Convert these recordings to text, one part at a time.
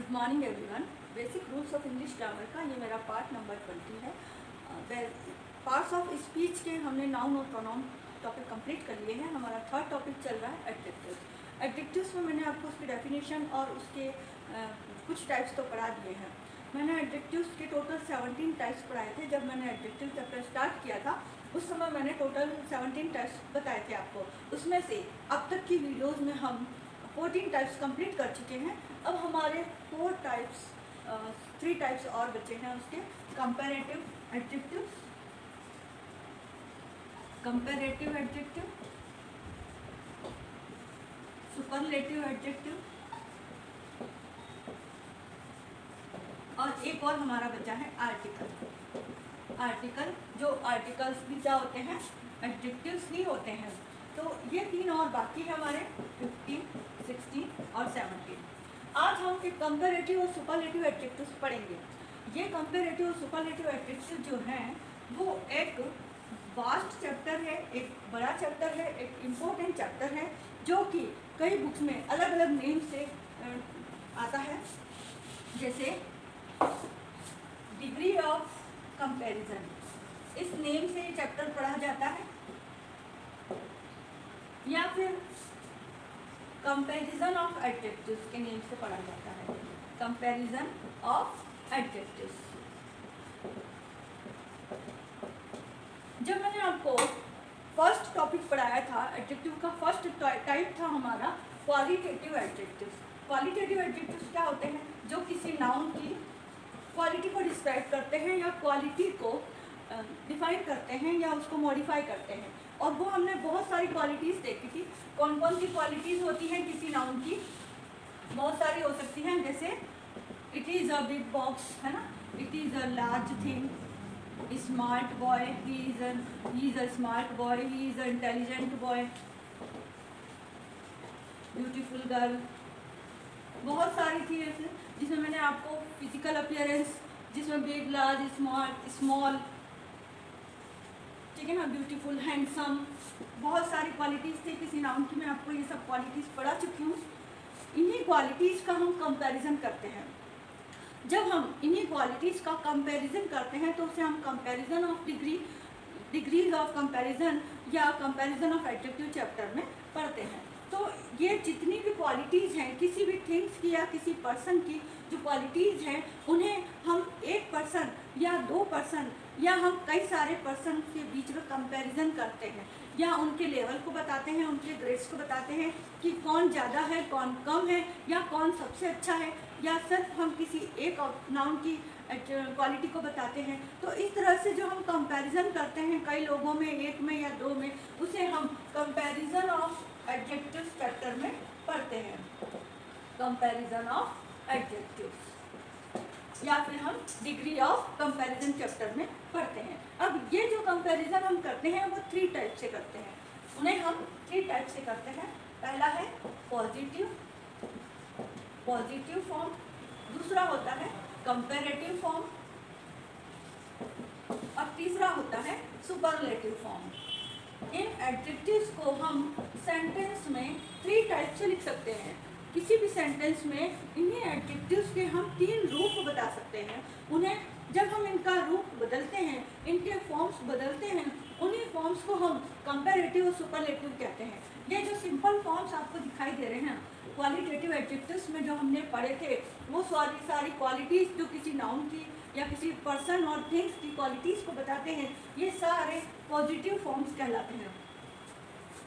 Good morning everyone. Basic rules of English grammar का ये मेरा पार्ट नंबर 20 है। पार्ट्स ऑफ स्पीच के हमने नाउन और प्रोनाउन टॉपिक कंप्लीट कर लिए हैं। हमारा थर्ड टॉपिक चल रहा है एडजेक्टिव्स। एडजेक्टिव्स में मैंने आपको उसकी डेफिनेशन और उसके कुछ टाइप्स तो पढ़ा दिए हैं। मैंने एडजेक्टिव्स के टोटल 17 टाइप्स पढ़ाए थे। जब मैंने एडजेक्टिव चैप्टर स्टार्ट किया था उस समय मैंने टोटल 17 टाइप्स बताए थे आपको। उसमें से अब तक की वीडियोज़ में हम 14 टाइप्स कंप्लीट कर चुके हैं। अब हमारे 3 टाइप्स और बचे हैं उसके। Comparative adjective, comparative adjective, superlative adjective और एक और हमारा बचा है आर्टिकल। आर्टिकल जो आर्टिकल्स भी क्या होते हैं, एडजेक्टिव्स ही होते हैं। तो ये 3 और बाकी है हमारे 15, 16 और 17। आज हम फिर कंपैरेटिव और सुपरलेटिव एडजेक्टिव्स पढ़ेंगे। ये कंपैरेटिव और सुपरलेटिव एडजेक्टिव जो हैं वो एक वास्ट चैप्टर है, एक बड़ा चैप्टर है, एक इम्पोर्टेंट चैप्टर है जो कि कई बुक्स में अलग अलग नेम से आता है। जैसे डिग्री ऑफ कंपैरिजन, इस नेम से ये चैप्टर पढ़ा जाता है। या फिर कंपैरिजन ऑफ एडजेक्टिव्स के नेम से पढ़ा जाता है। Comparison of adjectives. जब मैंने आपको फर्स्ट टॉपिक पढ़ाया था, एडजेक्टिव का फर्स्ट टाइप था हमारा क्वालिटेटिव एडजेक्टिव्स। क्वालिटेटिव एडजेक्टिव्स क्या होते हैं? जो किसी नाउन की क्वालिटी को डिस्क्राइब करते हैं या क्वालिटी को डिफाइन करते हैं या उसको मॉडिफाई करते हैं। और वो हमने बहुत सारी क्वालिटीज़ देखी थी। कौन कौन सी क्वालिटीज़ होती हैं किसी नाउन की? बहुत सारी हो सकती हैं। जैसे it is a big box, है ना, it is a large thing, smart boy, he is a smart boy, he is a intelligent boy, beautiful girl. बहुत सारी थी ऐसे, जिसमें मैंने आपको फिजिकल अपीयरेंस, जिसमें बिग, लार्ज, स्मॉल, ठीक है ना, ब्यूटीफुल, हैंडसम, बहुत सारी क्वालिटीज़ थी किसी नाउन की। मैं आपको ये सब क्वालिटीज़ पढ़ा चुकी हूँ। इन्हीं क्वालिटीज़ का हम कंपैरिजन करते हैं। जब हम इन्हीं क्वालिटीज़ का कंपैरिजन करते हैं तो उसे हम comparison of degrees of comparison या कंपैरिजन ऑफ एडजेक्टिव चैप्टर में पढ़ते हैं। तो ये जितनी भी क्वालिटीज़ हैं किसी भी थिंग्स की या किसी पर्सन की, जो क्वालिटीज़ हैं उन्हें हम एक पर्सन या 2 पर्सन या हम कई सारे पर्सन के बीच में कंपैरिजन करते हैं, या उनके लेवल को बताते हैं, उनके ग्रेड्स को बताते हैं कि कौन ज़्यादा है, कौन कम है, या कौन सबसे अच्छा है, या सिर्फ हम किसी एक नाउन की क्वालिटी को बताते हैं। तो इस तरह से जो हम कंपैरिजन करते हैं कई लोगों में, एक में या 2 में, उसे हम कंपैरिजन ऑफ एडजेक्टिव्स चैप्टर में पढ़ते हैं। कंपैरिजन ऑफ एडजेक्टिव्स या फिर हम डिग्री ऑफ कंपैरिजन चैप्टर में पढ़ते हैं। अब ये जो कंपैरिजन हम करते हैं वो 3 टाइप से करते हैं। उन्हें हम 3 टाइप से करते हैं। पहला है पॉजिटिव फॉर्म, दूसरा होता है कंपैरेटिव फॉर्म और तीसरा होता है सुपरलेटिव फॉर्म। इन एडजेक्टिव्स को हम सेंटेंस में 3 टाइप से लिख सकते हैं। किसी भी सेंटेंस में इन्हीं एडजेक्टिव्स के हम 3 रूप बता सकते हैं। उन्हें जब हम इनका रूप बदलते हैं, इनके फॉर्म्स बदलते हैं, उन्हीं फॉर्म्स को हम कंपैरेटिव और सुपरलेटिव कहते हैं। ये जो सिंपल फॉर्म्स आपको दिखाई दे रहे हैं क्वालिटेटिव एडजेक्टिव्स में जो हमने पढ़े थे, वो सारी क्वालिटीज़ जो किसी नाउन की या किसी पर्सन और थिंग्स की क्वालिटीज़ को बताते हैं, ये सारे पॉजिटिव फॉर्म्स कहलाते हैं।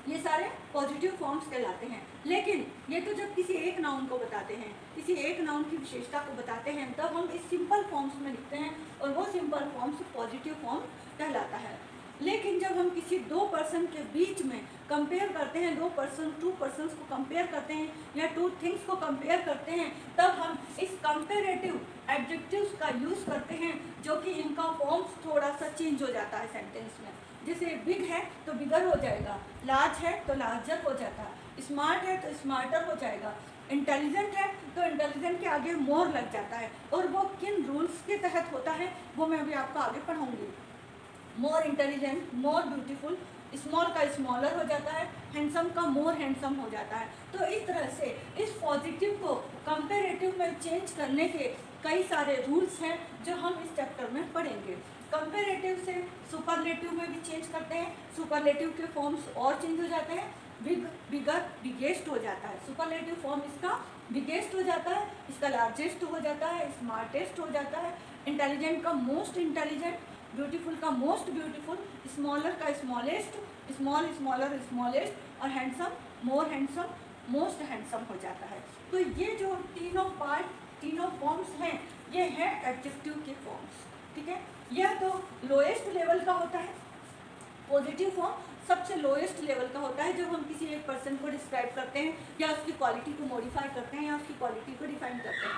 ये सारे पॉजिटिव फॉर्म्स कहलाते हैं। लेकिन ये तो जब किसी एक नाउन को बताते हैं, किसी एक नाउन की विशेषता को बताते हैं, तब हम इस सिंपल फॉर्म्स में लिखते हैं और वो सिंपल फॉर्म्स पॉजिटिव फॉर्म कहलाता है। लेकिन जब हम किसी 2 पर्सन के बीच में कंपेयर करते हैं, 2 पर्सन्स को कंपेयर करते हैं या 2 थिंग्स को कंपेयर करते हैं, तब हम इस कंपेरेटिव एडजेक्टिव्स का यूज़ करते हैं, जो कि इनका फॉर्म्स थोड़ा सा चेंज हो जाता है सेंटेंस में। जैसे बिग है तो बिगर हो जाएगा, लार्ज है तो लार्जर हो जाता है, स्मार्ट है तो स्मार्टर हो जाएगा, इंटेलिजेंट है तो इंटेलिजेंट के आगे मोर लग जाता है। और वो किन रूल्स के तहत होता है वो मैं अभी आपको आगे पढ़ाऊंगी। More intelligent, more beautiful, small का स्मॉलर हो जाता है, हैंडसम का मोर हैंडसम हो जाता है। तो इस तरह से इस पॉजिटिव को कंपेरेटिव में चेंज करने के कई सारे रूल्स हैं जो हम इस चैप्टर में पढ़ेंगे। कंपेरेटिव से सुपरलेटिव में भी चेंज करते हैं, सुपरलेटिव के फॉर्म्स और चेंज हो जाते हैं, बिग, बिगर, बिगेस्ट हो जाता है, सुपरलेटिव फॉर्म इसका बिगेस्ट हो जाता है, इसका लार्जेस्ट हो जाता है, स्मार्टेस्ट हो जाता है, इंटेलिजेंट का मोस्ट इंटेलिजेंट, ब्यूटीफुल का मोस्ट ब्यूटीफुल, स्मॉलर का स्मॉलेस्ट, स्मॉल स्मॉलर स्मॉलेस्ट, और handsome more handsome, most handsome हो जाता है। तो ये जो तीनों पार्ट, तीनों फॉर्म्स हैं, ये हैं एडजेक्टिव के फॉर्म्स, ठीक है। यह तो लोएस्ट लेवल का होता है, पॉजिटिव फॉर्म सबसे लोएस्ट लेवल का होता है जब हम किसी एक पर्सन को डिस्क्राइब करते हैं या उसकी क्वालिटी को मॉडिफाई करते हैं या उसकी क्वालिटी को डिफाइन करते हैं।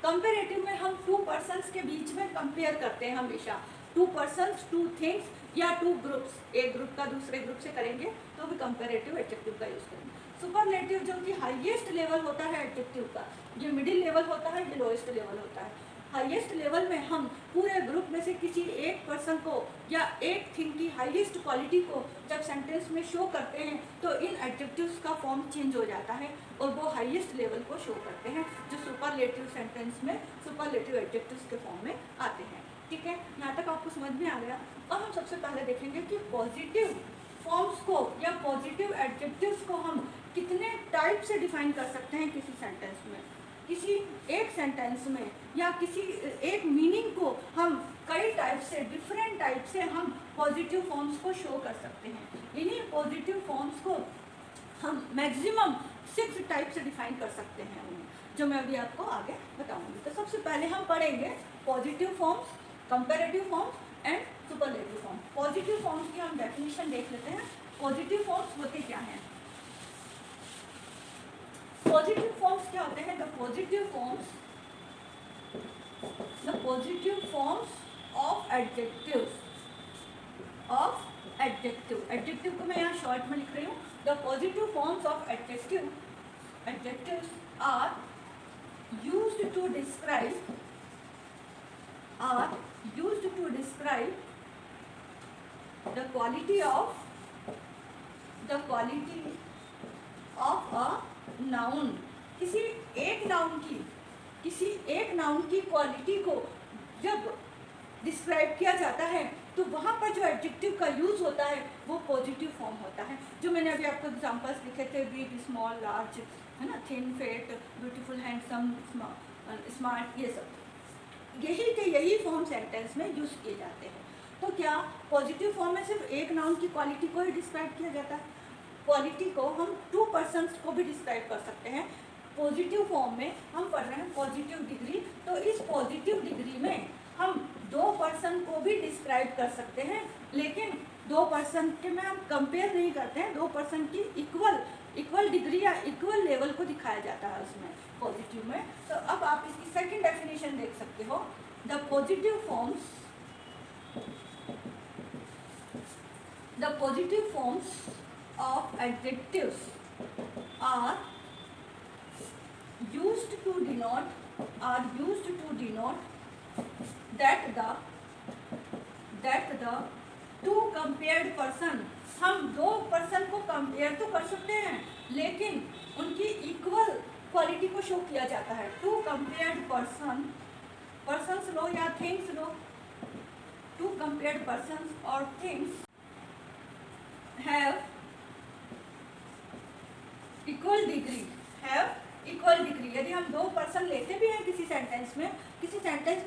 कंपेरेटिव में हम टू पर्सन्स के बीच में कंपेयर करते हैं, हमेशा टू पर्सन्स, टू थिंग्स या टू ग्रुप्स, एक ग्रुप का दूसरे ग्रुप से करेंगे तो भी कंपेरेटिव एडजेक्टिव का यूज़ करेंगे। सुपरलेटिव जो कि हाईएस्ट लेवल होता है एडजेक्टिव का, ये मिडिल लेवल होता है, ये लोएस्ट लेवल होता है। हाईएस्ट लेवल में हम पूरे ग्रुप में से किसी एक पर्सन को या एक थिंग की हाईएस्ट क्वालिटी को जब सेंटेंस में शो करते हैं तो इन एडजेक्टिव्स का फॉर्म चेंज हो जाता है और वो हाईएस्ट लेवल को शो करते हैं, जो सुपरलेटिव सेंटेंस में सुपरलेटिव एडजेक्टिव्स के फॉर्म में आते हैं, ठीक है। यहाँ तक आपको समझ में आ गया। अब हम सबसे पहले देखेंगे कि पॉजिटिव फॉर्म्स को या पॉजिटिव एडजेक्टिव्स को हम कितने टाइप से डिफाइन कर सकते हैं किसी सेंटेंस में। किसी एक सेंटेंस में या किसी एक मीनिंग को हम कई टाइप से, डिफरेंट टाइप से हम पॉजिटिव फॉर्म्स को शो कर सकते हैं। इन्हीं पॉजिटिव फॉर्म्स को हम मैक्सिमम 6 टाइप से डिफाइन कर सकते हैं उन्हें, जो मैं अभी आपको आगे बताऊंगी। तो सबसे पहले हम पढ़ेंगे positive forms, comparative forms and superlative forms. Positive forms की हम डेफिनेशन देख लेते हैं। पॉजिटिव फॉर्म्स होते क्या हैं? पॉजिटिव फॉर्म्स क्या होते हैं? The positive forms of adjectives, adjective को मैं यहाँ शॉर्ट में लिख रही हूँ। The positive forms of adjectives are used to describe the quality of a noun। किसी एक नाउन की क्वालिटी को जब डिस्क्राइब किया जाता है तो वहाँ पर जो एडजेक्टिव का यूज़ होता है वो पॉजिटिव फॉर्म होता है, जो मैंने अभी आपको एग्जांपल्स लिखे थे, बिग, स्मॉल, लार्ज, है ना, thin, fat, beautiful, handsome, smart, ये सब यही फॉर्म सेंटेंस में यूज़ किए जाते हैं। तो क्या पॉजिटिव फॉर्म में सिर्फ एक नाउन की क्वालिटी को ही डिस्क्राइब किया जाता है? क्वालिटी को हम 2 पर्सन्स को भी डिस्क्राइब कर सकते हैं। पॉजिटिव फॉर्म में हम पढ़ रहे हैं पॉजिटिव डिग्री, तो इस पॉजिटिव डिग्री में हम 2 पर्सन को भी डिस्क्राइब कर सकते हैं, लेकिन 2 पर्सन के में हम कंपेयर नहीं करते हैं, 2 पर्सन की इक्वल डिग्री या इक्वल लेवल को दिखाया जाता है उसमें पॉजिटिव में। तो अब आप इसकी सेकंड डेफिनेशन देख सकते हो। The positive forms of adjectives are used to denote that the two compared person, हम 2 पर्सन को कंपेयर तो कर सकते हैं लेकिन उनकी इक्वल क्वालिटी को शो किया जाता है। 2 कंपेयर्ड पर्सन्स लो या थिंग्स लो, 2 कंपेयर्ड पर्सन्स और थिंग्स have इक्वल डिग्री। यदि हम 2 पर्सन लेते भी हैं किसी सेंटेंस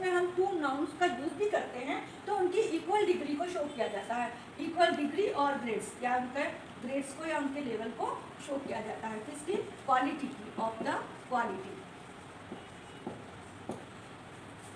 में हम 2 नाउन्स का यूज भी करते हैं तो उनकी इक्वल डिग्री को शो किया जाता है। इक्वल डिग्री और ग्रेड्स, या उनके ग्रेड्स को या उनके लेवल को शो किया जाता है, किसकी? क्वालिटी की, of the quality.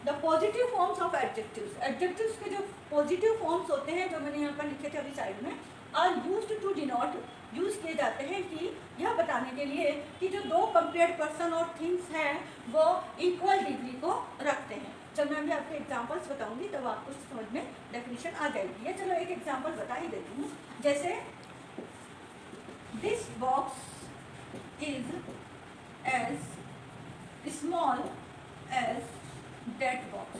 The positive forms of adjectives के जो पॉजिटिव फॉर्म्स होते हैं, जो मैंने यहाँ पर लिखे थे अभी साइड में, are used to denote, use किए जाते हैं कि यह बताने के लिए कि जो 2 कंपेयर्ड पर्सन और थिंग्स हैं वो इक्वल डिग्री को रखते हैं। जब मैं अभी आपको एग्जांपल्स बताऊंगी तब आपको समझ में डेफिनेशन आ जाएगी। चलो एक एग्जांपल बता ही देती हूँ। जैसे this box is as small as that box,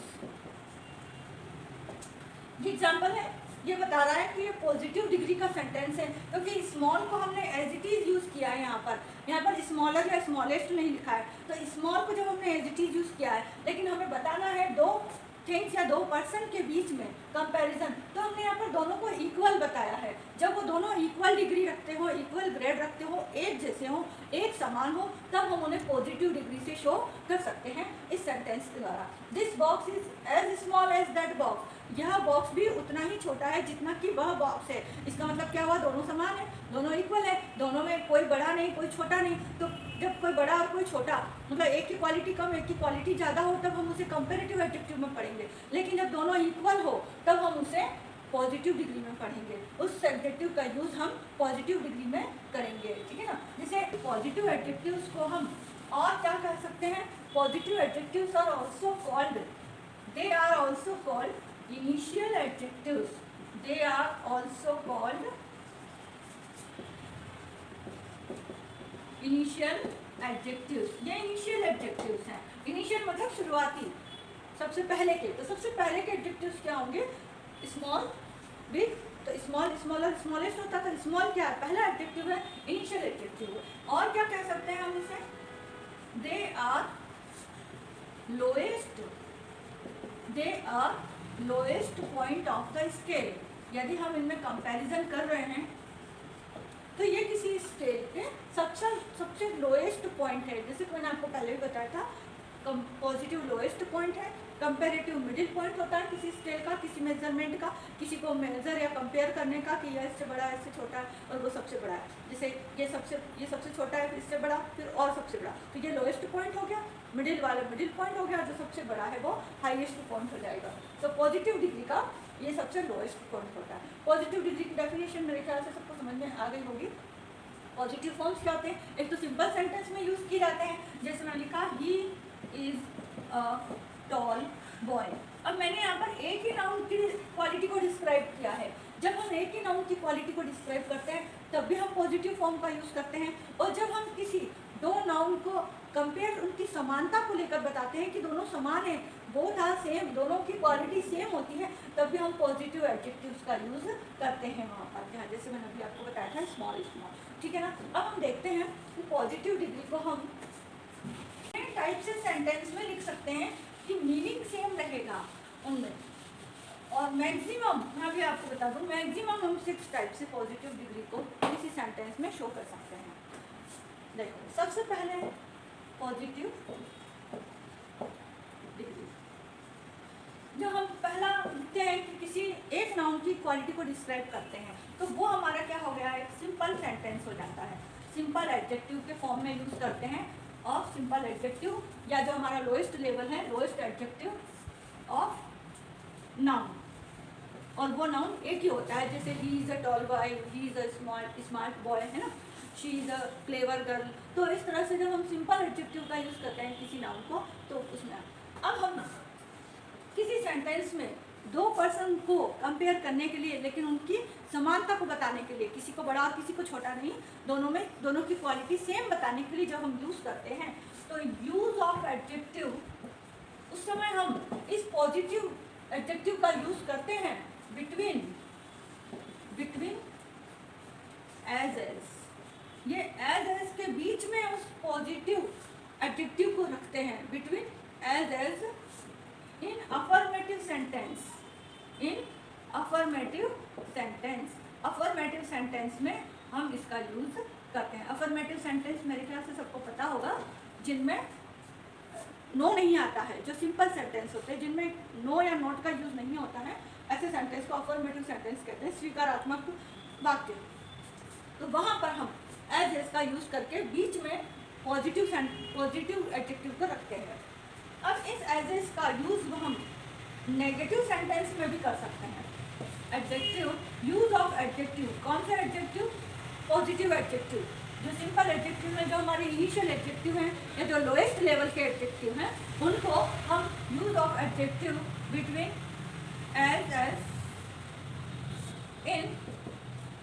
ये एग्जांपल है। ये बता रहा है कि ये पॉजिटिव डिग्री का सेंटेंस है, क्योंकि स्मॉल को हमने एज इट इज़ यूज़ किया है। यहाँ पर स्मॉलर या स्मॉलेस्ट नहीं लिखा है, तो स्मॉल को जब हमने एज इट इज़ यूज़ किया है, लेकिन हमें बताना है दो थिंग्स या दो पर्सन के बीच में कंपैरिजन, तो हमने यहाँ पर दोनों को इक्वल बताया है। जब वो दोनों इक्वल डिग्री रखते हो, इक्वल ग्रेड रखते हो, एक जैसे हो, एक समान हो, तब हम उन्हें पॉजिटिव डिग्री से शो कर सकते हैं इस सेंटेंस के द्वारा। This box is as small as that box, यह बॉक्स भी उतना ही छोटा है जितना कि वह बॉक्स है। इसका मतलब क्या हुआ, दोनों समान है, दोनों इक्वल है, दोनों में कोई बड़ा नहीं कोई छोटा नहीं। तो जब कोई बड़ा और कोई छोटा, मतलब एक की क्वालिटी कम एक की क्वालिटी ज़्यादा हो, तब हम उसे कंपेरेटिव एडजेक्टिव में पढ़ेंगे। लेकिन जब दोनों इक्वल हो तब हम उसे पॉजिटिव डिग्री में पढ़ेंगे। उस एडजेक्टिव का यूज़ हम पॉजिटिव डिग्री में करेंगे, ठीक है ना। जैसे पॉजिटिव एडजेक्टिव्स को हम और क्या कह सकते हैं, positive adjectives are also called, they are also called initial adjectives, they are also called initial adjectives. ये इनिशियल एडजेक्टिव्स हैं। इनिशियल मतलब शुरुआती, सबसे पहले के। तो सबसे पहले के एडजेक्टिव्स क्या होंगे, स्मॉल, बिग। तो स्मॉल, स्मॉलर, स्मॉलेस्ट होता था। स्मॉल क्या है, पहला एडजेक्टिव है, इनिशियल एडजेक्टिव। और क्या कह सकते हैं हम इसे, they are lowest, they are lowest point of the scale. यदि हम इनमें कंपैरिजन कर रहे हैं तो ये किसी स्केल के सबसे लोएस्ट पॉइंट है। जैसे मैंने आपको पहले भी बताया था, पॉजिटिव लोएस्ट पॉइंट है, कंपेरेटिव मिडिल पॉइंट होता है किसी स्केल का, किसी मेजरमेंट का, किसी को मेजर या कंपेयर करने का कि यह इससे बड़ा है, इससे छोटा है और वो सबसे बड़ा है। जैसे ये सबसे छोटा है, फिर इससे बड़ा, फिर और सबसे बड़ा, तो ये लोएस्ट पॉइंट हो गया। मिडिल वाला मिडिल पॉइंट हो गया, जो सबसे बड़ा है वो हाईएस्ट पॉइंट हो जाएगा। तो पॉजिटिव डिग्री का ये सबसे लोएस्ट पॉइंट होता है। पॉजिटिव डिग्री की डेफिनेशन मेरे ख्याल से सबको समझ में आ गई होगी। पॉजिटिव फॉर्म्स क्या होते हैं, एक तो सिंपल सेंटेंस में यूज़ किए जाते हैं, जैसे मैंने लिखा he is a tall boy. अब मैंने यहाँ पर एक ही नाउन की क्वालिटी को डिस्क्राइब किया है। जब हम एक ही नाउन की क्वालिटी को डिस्क्राइब करते हैं तब भी हम पॉजिटिव फॉर्म का यूज़ करते हैं, और जब हम किसी दो नाउन को कंपेयर, उनकी समानता को लेकर बताते हैं कि दोनों समान हैं, बोथ आर सेम, दोनों की क्वालिटी सेम होती है, तब भी हम पॉजिटिव एडजेक्टिव्स का यूज़ करते हैं वहाँ पर, जहाँ जैसे मैंने अभी आपको बताया था स्मॉल स्मॉल, ठीक है ना। अब हम देखते हैं कि पॉजिटिव डिग्री को हम टाइप से सेंटेंस में लिख सकते हैं कि मीनिंग सेम रहेगा उनमें, और मैक्सिमम, मैं भी आपको बता दूं, मैक्सिमम हम 6 टाइप से पॉजिटिव डिग्री को किसी सेंटेंस में शो कर सकते हैं। देखो, सबसे पहले पॉजिटिव डिग्री, जो हम पहला लिखते हैं कि किसी एक नाउन की क्वालिटी को डिस्क्राइब करते हैं, तो वो हमारा क्या हो गया, एक सिंपल सेंटेंस हो जाता है। सिंपल एडजेक्टिव के फॉर्म में यूज़ करते हैं ऑफ सिंपल एडजेक्टिव, या जो हमारा लोएस्ट लेवल है, लोएस्ट एडजेक्टिव ऑफ नाउन, और वो नाउन एक ही होता है। जैसे he is a tall boy, he is a smart boy, है ना, she is a clever girl. तो इस तरह से जब हम सिंपल एडजेक्टिव का यूज़ करते हैं किसी नाउन को, तो उसमें अब हम किसी सेंटेंस में दो पर्सन को कंपेयर करने के लिए, लेकिन उनकी समानता को बताने के लिए, किसी को बड़ा और किसी को छोटा नहीं, दोनों की क्वालिटी सेम बताने के लिए जब हम यूज़ करते हैं, तो यूज़ ऑफ एडजेक्टिव, उस समय हम इस पॉजिटिव एडजेक्टिव का यूज़ करते हैं बिटवीन एज, ये एज के बीच में उस पॉजिटिव एडजेक्टिव को रखते हैं, between as in affirmative sentence, in affirmative sentence में हम इसका यूज़ करते हैं। अफर्मेटिव सेंटेंस मेरे ख्याल से सबको पता होगा, जिनमें नो नहीं आता है, जो सिंपल सेंटेंस होते हैं जिनमें नो या नॉट का यूज़ नहीं होता है, ऐसे सेंटेंस को अफर्मेटिव सेंटेंस कहते हैं, स्वीकारात्मक वाक्य। तो वहाँ पर हम एज का यूज़ करके बीच में पॉजिटिव एडजेक्टिव को रखते हैं। अब इस एज का यूज़ हम नेगेटिव सेंटेंस में भी कर सकते हैं। एडजेक्टिव, यूज़ ऑफ एडजेक्टिव, कौन सा एडजेक्टिव, पॉजिटिव एडजेक्टिव, जो सिंपल एडजेक्टिव हैं, जो हमारे इनिशियल एडजेक्टिव हैं, या जो लोएस्ट लेवल के एडजेक्टिव हैं, उनको हम use of adjective between as in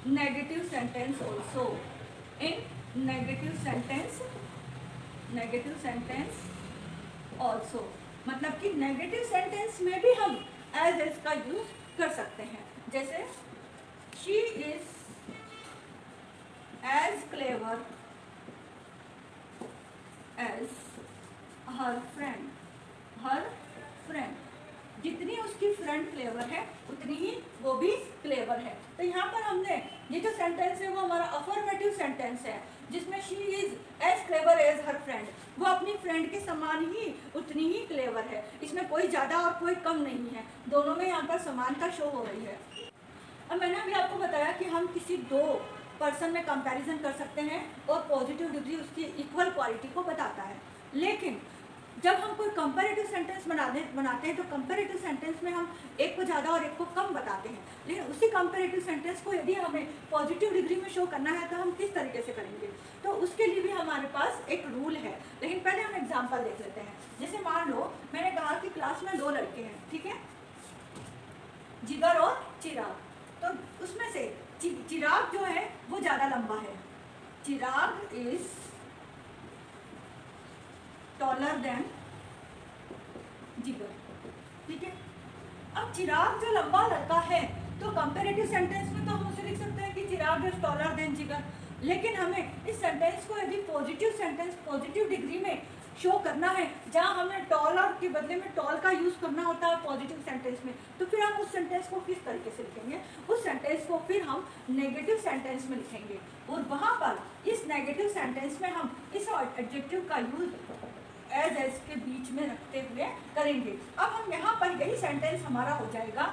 negative sentence also, in negative sentence also, मतलब कि नेगेटिव सेंटेंस में भी हम एज का यूज़ कर सकते हैं। जैसे she is as clever as her friend. Her friend, जितनी उसकी फ्रेंड क्लेवर है उतनी ही वो भी क्लेवर है। तो यहाँ पर हमने ये जो सेंटेंस है वो हमारा अफर्मेटिव सेंटेंस है, जिसमें she is as clever as her friend, वो अपनी फ्रेंड के समान ही उतनी ही क्लेवर है। इसमें कोई ज़्यादा और कोई कम नहीं है, दोनों में यहाँ पर समानता शो हो रही है। अब मैंने अभी आपको बताया कि हम किसी दो पर्सन में कंपैरिजन कर सकते हैं और पॉजिटिव डिग्री उसकी इक्वल क्वालिटी को बताता है। लेकिन जब हम कोई कंपैरेटिव सेंटेंस बनाते हैं तो कंपैरेटिव सेंटेंस में हम एक को ज़्यादा और एक को कम बताते हैं। लेकिन उसी कंपैरेटिव सेंटेंस को यदि हमें पॉजिटिव डिग्री में शो करना है तो हम किस तरीके से करेंगे, तो उसके लिए भी हमारे पास एक रूल है। लेकिन पहले हम एग्जाम्पल देख लेते हैं। जैसे मान लो मैंने कहा कि क्लास में 2 लड़के हैं, ठीक है, जिगर और चिराग। तो उसमें से चिराग जो है वो ज़्यादा लंबा है। चिराग इज टॉलर देन जिगर, ठीक है। अब चिराग जो लंबा लड़का है तो कंपैरेटिव सेंटेंस में तो हम उसे लिख सकते हैं कि चिराग इज टॉलर देन जिगर। लेकिन हमें इस सेंटेंस को यदि पॉजिटिव सेंटेंस पॉजिटिव डिग्री में शो करना है, जहाँ हमें टॉलर के बदले में टॉल का यूज़ करना होता है पॉजिटिव सेंटेंस में, तो फिर हम उस सेंटेंस को किस तरीके से लिखेंगे? उस सेंटेंस को फिर हम नेगेटिव सेंटेंस में लिखेंगे और वहाँ पर इस नेगेटिव सेंटेंस में हम इस एडजेक्टिव का यूज एज के बीच में रखते हुए करेंगे। अब हम यहाँ पर यही सेंटेंस हमारा हो जाएगा,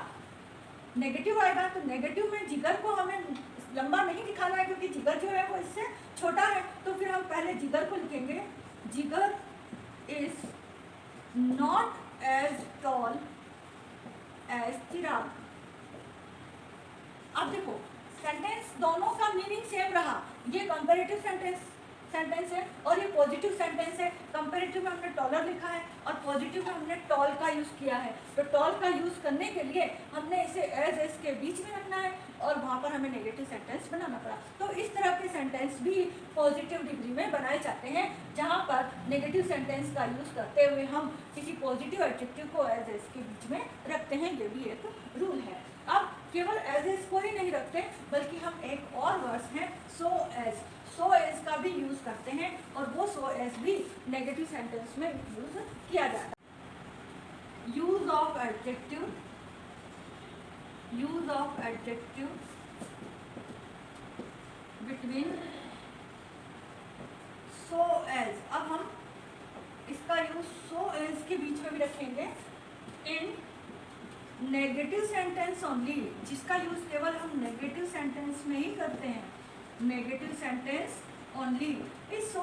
नेगेटिव आएगा तो नेगेटिव में जिगर को हमें लंबा नहीं दिखाना है क्योंकि जिगर जो है वो इससे छोटा है। तो फिर हम पहले जिगर को लिखेंगे, Jigar is not as tall as Chirag. अब देखो सेंटेंस दोनों का मीनिंग सेम रहा, ये कंपैरेटिव सेंटेंस है और ये पॉजिटिव सेंटेंस है। कंपैरेटिव में हमने टॉलर लिखा है और पॉजिटिव में हमने टॉल का यूज़ किया है। तो टॉल का यूज़ करने के लिए हमने इसे एज के बीच में रखना है और वहाँ पर हमें नेगेटिव सेंटेंस बनाना पड़ा। तो इस तरह के सेंटेंस भी पॉजिटिव डिग्री में बनाए जाते हैं, जहाँ पर नेगेटिव सेंटेंस का यूज़ करते हुए हम किसी पॉजिटिव एडजेक्टिव को एज के बीच में रखते हैं। ये भी एक रूल है। अब केवल एज को ही नहीं रखते बल्कि हम एक और वर्ड्स हैं सो एज का भी यूज़ करते हैं और वो सो एज भी नेगेटिव सेंटेंस में यूज़ किया जाता है। Use of adjective between so as. अब हम इसका यूज सो एज के बीच में भी रखेंगे इन नेगेटिव सेंटेंस ओनली, जिसका यूज केवल हम नेगेटिव सेंटेंस में ही करते हैं। Negative sentence only. इस सो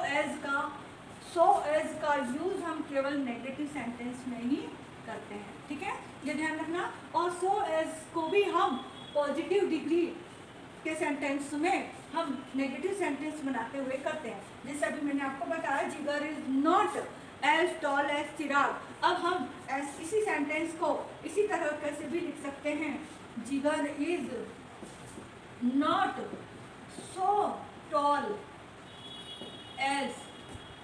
एज का यूज हम केवल नेगेटिव सेंटेंस में ही करते हैं, ठीक है, ये ध्यान रखना। और सो एज को भी हम पॉजिटिव डिग्री के सेंटेंस में हम नेगेटिव सेंटेंस बनाते हुए करते हैं। जैसे अभी मैंने आपको बताया Jigar is not as tall as Chirag. अब हम इसी सेंटेंस को इसी तरह कैसे भी लिख सकते हैं, Jigar is not so tall as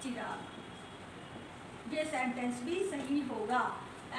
Chirag. ये सेंटेंस भी सही होगा।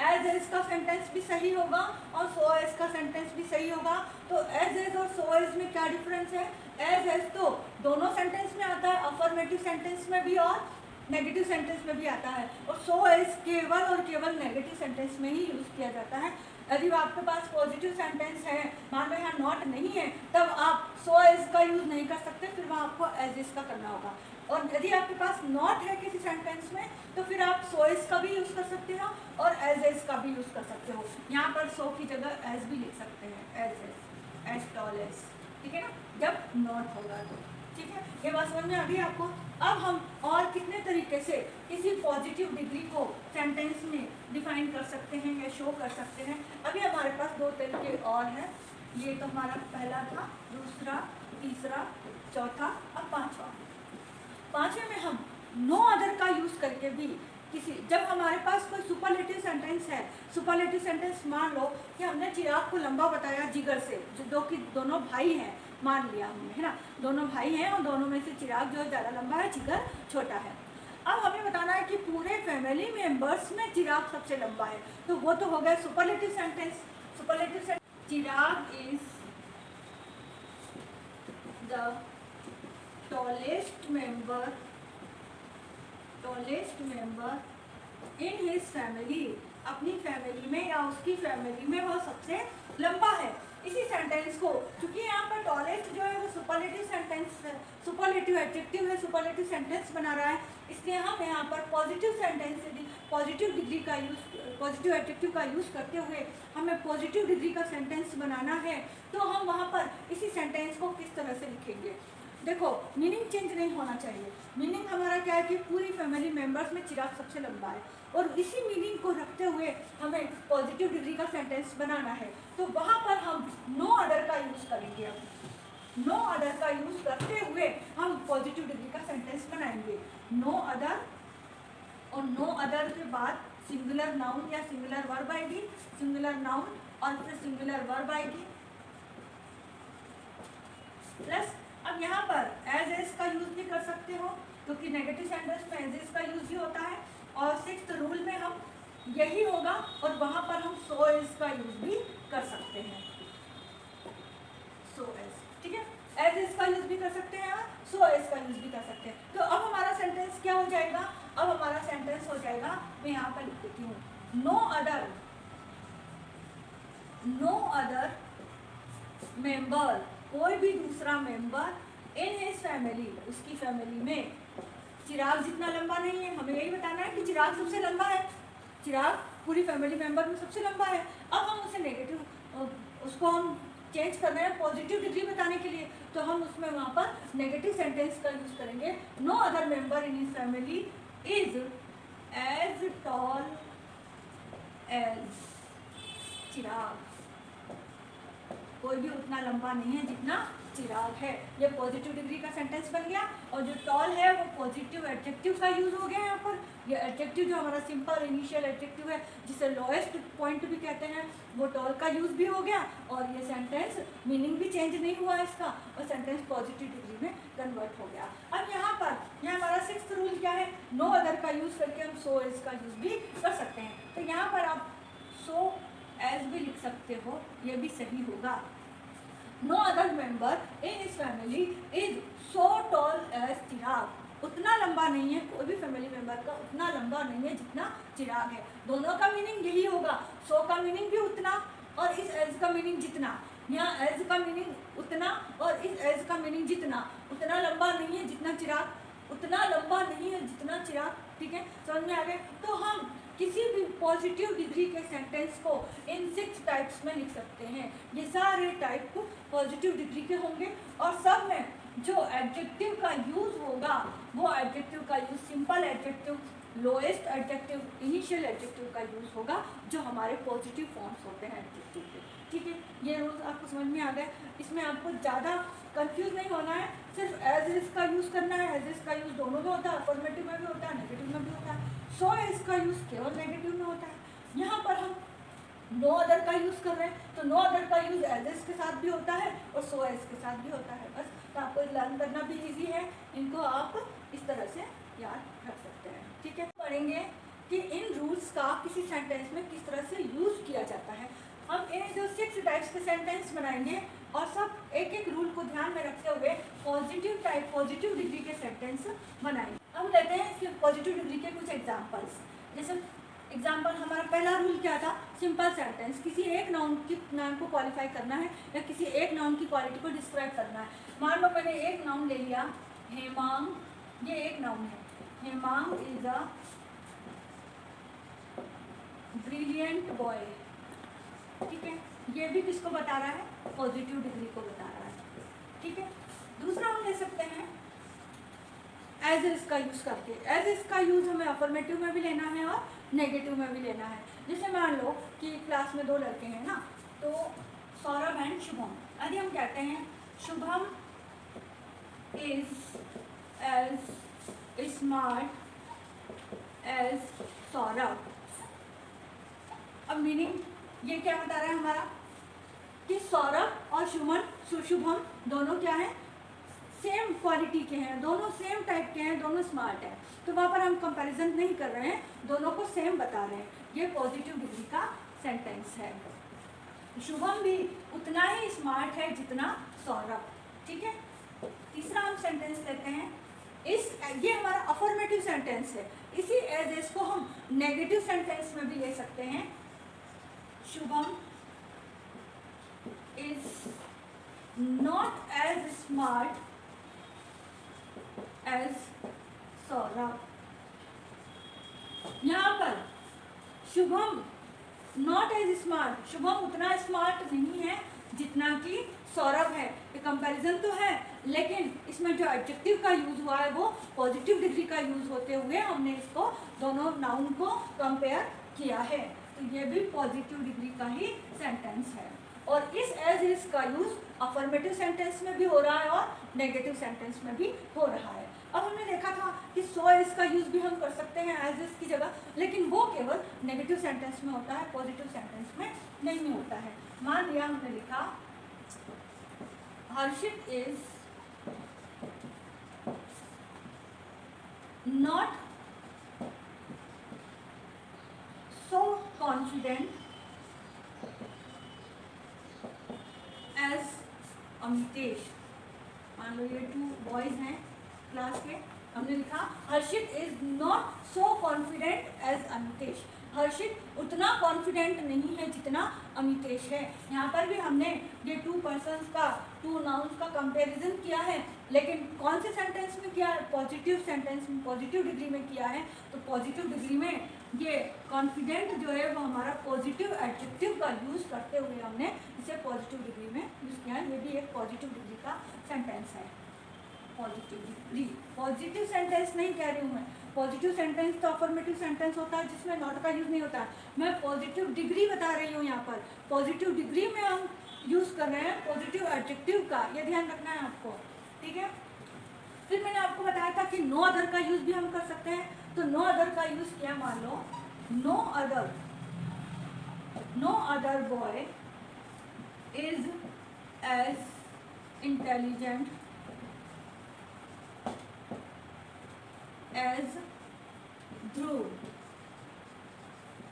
एज का सेंटेंस भी सही होगा और सो एज का सेंटेंस भी सही होगा। तो एज और सो एज में क्या डिफरेंस है? एज तो दोनों सेंटेंस में आता है, अफर्मेटिव सेंटेंस में भी और नेगेटिव सेंटेंस में भी आता है, और सो एज केवल और केवल नेगेटिव सेंटेंस में ही यूज़ किया जाता है। यदि आपके पास पॉजिटिव सेंटेंस है, मान लो यहाँ नॉट नहीं है, तब आप सो एज का यूज़ नहीं कर सकते, फिर वहाँ आपको एज इज का करना होगा। और यदि आपके पास नॉट है किसी सेंटेंस में तो फिर आप सो एज का भी यूज़ कर सकते हो और एज का भी यूज़ कर सकते हो। यहाँ पर सो की जगह एज भी लिख सकते हैं, एज टॉल एज, ठीक है ना, जब नॉट होगा तो, ठीक है। ये बात समझ में आ गई आपको? अब हम और कितने तरीके से किसी पॉजिटिव डिग्री को सेंटेंस में डिफाइन कर सकते हैं या शो कर सकते हैं। अभी हमारे पास 2 तरीके और हैं। ये तो हमारा पहला था, दूसरा, तीसरा, चौथा, अब पांचवें में हम नो अदर का यूज़ करके भी जब हमारे पास कोई सुपरलेटिव सेंटेंस है, सुपरलेटिव सेंटेंस मान लो कि हमने चिराग को लंबा बताया जिगर से, जो कि दोनों भाई हैं, मान लिया हमने, है ना, दोनों भाई हैं और दोनों में से चिराग जो ज़्यादा लंबा है, जिगर छोटा है। अब हमें बताना है कि पूरे फैमिली मेंबर्स में चिराग सबसे लंबा है, तो वो तो हो गया superlative sentence. Superlative sentence, Chirag is the tallest member in his family, अपनी फैमिली में या उसकी फैमिली में वह सबसे लंबा है। इसी सेंटेंस को, क्योंकि यहाँ पर टॉलेस्ट जो है वो सुपरलेटिव सेंटेंस, सुपरलेटिव एडजेक्टिव है, सुपरलेटिव सेंटेंस बना रहा है, इसलिए हम यहाँ पर पॉजिटिव सेंटेंस, पॉजिटिव डिग्री का यूज, पॉजिटिव एडजेक्टिव का यूज करते हुए हमें पॉजिटिव डिग्री का सेंटेंस बनाना है। तो हम वहाँ पर इसी सेंटेंस को किस तरह से लिखेंगे? देखो, मीनिंग चेंज नहीं होना चाहिए। मीनिंग हमारा क्या है कि पूरी फैमिली मेंबर्स में चिराग सबसे लंबा है, और इसी मीनिंग को रखते हुए हमें पॉजिटिव डिग्री का सेंटेंस बनाना है। तो वहाँ पर हम नो अदर का यूज़ करेंगे। अब नो अदर का यूज़ करते हुए हम पॉजिटिव डिग्री का सेंटेंस बनाएंगे। नो अदर, और नो अदर के बाद सिंगुलर नाउन या सिंगुलर वर्ब आएगी, सिंगुलर नाउन और फिर सिंगुलर वर्ब आएगी, प्लस अब यहाँ पर एज एस का यूज भी कर सकते हो, क्योंकि नेगेटिव सेंटेंस में एज एस का यूज भी होता है, और सिक्स्थ रूल में हम यही होगा, और वहाँ पर हम सो एज का यूज भी कर सकते हैं। सो एज, ठीक है, एज एस का यूज भी कर सकते हैं और सो एज का यूज भी कर सकते हैं। तो अब हमारा सेंटेंस क्या हो जाएगा? अब हमारा सेंटेंस हो जाएगा, मैं यहाँ पर लिख देती हूँ, नो अदर मेंबर, कोई भी दूसरा मेंबर इन हिज फैमिली, उसकी फैमिली में चिराग जितना लंबा नहीं है। हमें यही बताना है कि चिराग सबसे लंबा है, चिराग पूरी फैमिली मेंबर में सबसे लंबा है। अब हम उसे नेगेटिव, उसको हम चेंज कर रहे हैं पॉजिटिव डिग्री बताने के लिए, तो हम उसमें वहाँ पर नेगेटिव सेंटेंस का यूज करेंगे। No other member in his family is as tall as Chirag, कोई भी उतना लंबा नहीं है जितना चिराग है। ये पॉजिटिव डिग्री का सेंटेंस बन गया, और जो टॉल है वो पॉजिटिव एडजेक्टिव का यूज हो गया यहाँ पर। ये एडजेक्टिव जो हमारा सिंपल इनिशियल एडजेक्टिव है, जिसे लोएस्ट पॉइंट भी कहते हैं, वो टॉल का यूज भी हो गया, और ये सेंटेंस मीनिंग भी चेंज नहीं हुआ इसका, और सेंटेंस पॉजिटिव डिग्री में कन्वर्ट हो गया। अब यहाँ पर यह हमारा सिक्स्थ रूल क्या है? नो अदर का यूज करके हम सो एज का यूज भी कर सकते हैं। तो यहाँ पर आप सो एज भी लिख सकते हो, ये भी सही होगा। No other member in his family is so tall as Chirag, उतना लंबा नहीं है, कोई भी फैमिली मेंबर का उतना लंबा नहीं है जितना चिराग है। दोनों का मीनिंग यही होगा, सो का मीनिंग भी उतना और इस एज का मीनिंग जितना। यहाँ एज का मीनिंग उतना और इस एज का मीनिंग जितना, उतना लंबा नहीं है जितना चिराग, उतना लंबा नहीं है जितना चिराग। ठीक है, समझ में आ गया? तो हम किसी भी पॉजिटिव डिग्री के सेंटेंस को इन 6 टाइप्स में लिख सकते हैं। ये सारे टाइप पॉजिटिव डिग्री के होंगे, और सब में जो एडजेक्टिव का यूज होगा वो एडजेक्टिव का use simple adjective, lowest adjective, initial adjective का यूज होगा, जो हमारे पॉजिटिव फॉर्म्स होते हैं एडजेक्टिव के। ठीक है, ये रूल्स आपको समझ में आ गए। इसमें आपको ज़्यादा कंफ्यूज नहीं होना है, सिर्फ एज इज का यूज़ करना है। एज इज का यूज़ दोनों में होता है, अफर्मेटिव में भी होता है, नेगेटिव में भी होता है। सो एज का यूज़ केवल नेगेटिव में होता है। यहाँ पर हम नो अदर का यूज़ कर रहे हैं, तो नो अदर का यूज़ एज इज के साथ भी होता है और सो एज के साथ भी होता है। बस, तो आपको लर्न करना भी ईजी है, इनको आप इस तरह से याद रख सकते हैं। ठीक है, पढ़ेंगे कि इन रूल्स का किसी सेंटेंस में किस तरह से यूज़ किया जाता है। हम इन जो 6 टाइप्स के सेंटेंस बनाएंगे, और सब एक एक रूल को ध्यान में रखते हुए पॉजिटिव टाइप, पॉजिटिव डिग्री के सेंटेंस बनाएंगे। हम लेते हैं इसके पॉजिटिव डिग्री के कुछ एग्जांपल्स। जैसे एग्जांपल, हमारा पहला रूल क्या था? सिंपल सेंटेंस, किसी एक नाउन को क्वालिफाई करना है या किसी एक नाउन की क्वालिटी को डिस्क्राइब करना है। मान लो मैंने एक नाउन ले लिया, हेमांग, ये एक नाउन है। Hemang is a brilliant boy. ठीक है, ये भी किसको बता रहा है? पॉजिटिव डिग्री को बता रहा है। ठीक है, दूसरा हम ले सकते हैं एज इज का यूज करके। एज इज का यूज हमें अफर्मेटिव में भी लेना है और नेगेटिव में भी लेना है। जैसे मान लो कि क्लास में 2 लड़के हैं ना, तो सौरभ एंड शुभम। यदि हम कहते हैं Shubham is as smart as Saurabh, अब मीनिंग ये क्या बता रहा है हमारा कि सौरभ और शुभम दोनों क्या है? सेम क्वालिटी के हैं, दोनों सेम टाइप के हैं, दोनों स्मार्ट हैं, तो वहाँ पर हम कंपैरिजन नहीं कर रहे हैं, दोनों को सेम बता रहे हैं। ये पॉजिटिव डिग्री का सेंटेंस है। शुभम भी उतना ही स्मार्ट है जितना सौरभ। ठीक है, तीसरा हम सेंटेंस लेते हैं। ये हमारा अफर्मेटिव सेंटेंस है। इसी एज एस को हम नेगेटिव सेंटेंस में भी ले सकते हैं। Shubham is not as smart as Saurabh. यहाँ पर Shubham not as smart, Shubham उतना स्मार्ट नहीं है जितना कि सौरभ है। ये कंपैरिजन तो है, लेकिन इसमें जो एडजेक्टिव का यूज हुआ है वो पॉजिटिव डिग्री का यूज होते हुए हमने इसको दोनों नाउन को कंपेयर किया है। तो ये भी पॉजिटिव डिग्री का ही सेंटेंस है। और इस एज इज का यूज अफर्मेटिव सेंटेंस में भी हो रहा है और नेगेटिव सेंटेंस में भी हो रहा है। अब हमने देखा था कि सो एज का यूज भी हम कर सकते हैं एज इज की जगह, लेकिन वो केवल नेगेटिव सेंटेंस में होता है, पॉजिटिव सेंटेंस में नहीं होता है। मान लिया हमने लिखा Harshit is not so confident as Amitesh. मान लो ये 2 बॉयज हैं क्लास के, हमने लिखा Harshit is not so confident as Amitesh. Harshit उतना कॉन्फिडेंट नहीं है जितना अमितेश है। यहाँ पर भी हमने ये 2 पर्सन्स का, 2 नाउन्स का कंपैरिजन किया है, लेकिन कौन से सेंटेंस में किया है? पॉजिटिव सेंटेंस में, पॉजिटिव डिग्री में किया है। तो पॉजिटिव डिग्री में ये कॉन्फिडेंट जो है वो हमारा पॉजिटिव एडजेक्टिव का यूज़ करते हुए हमने इसे पॉजिटिव डिग्री में यूज़ किया है। ये भी एक पॉजिटिव डिग्री का सेंटेंस है। पॉजिटिव डिग्री, पॉजिटिव सेंटेंस नहीं कह रही हूँ मैं। पॉजिटिव सेंटेंस तो अफर्मेटिव सेंटेंस होता है जिसमें नॉट का यूज़ नहीं होता। मैं पॉजिटिव डिग्री बता रही हूँ। यहाँ पर पॉजिटिव डिग्री में हम यूज़ कर रहे हैं पॉजिटिव एडजेक्टिव का, ये ध्यान रखना है आपको। ठीक है, फिर मैंने आपको बताया था कि नो अदर का यूज़ भी हम कर सकते हैं। तो नो अदर का यूज़ किया, मान लो no other boy is as intelligent as Dhruv.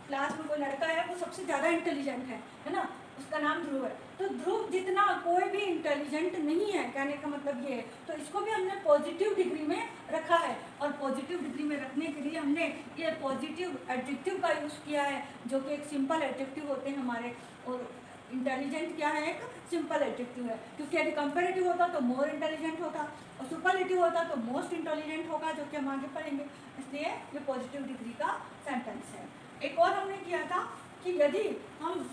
Class में कोई लड़का है वो सबसे ज़्यादा इंटेलिजेंट है ना, उसका नाम ध्रुव है। तो ध्रुव जितना कोई भी इंटेलिजेंट नहीं है, कहने का मतलब ये है। तो इसको भी हमने पॉजिटिव डिग्री में रखा है, और पॉजिटिव डिग्री में रखने के लिए हमने ये पॉजिटिव एडजेक्टिव का यूज़ किया है, जो कि एक सिंपल एडजेक्टिव होते हैं हमारे। और इंटेलिजेंट क्या है? एक सिंपल एडजेक्टिव है, क्योंकि यदि कंपेरेटिव होता तो मोर इंटेलिजेंट होता, और सुपरलेटिव होता तो मोस्ट इंटेलिजेंट होगा, जो कि हम आगे पढ़ेंगे। इसलिए ये पॉजिटिव डिग्री का सेंटेंस है। एक और हमने किया था कि यदि हम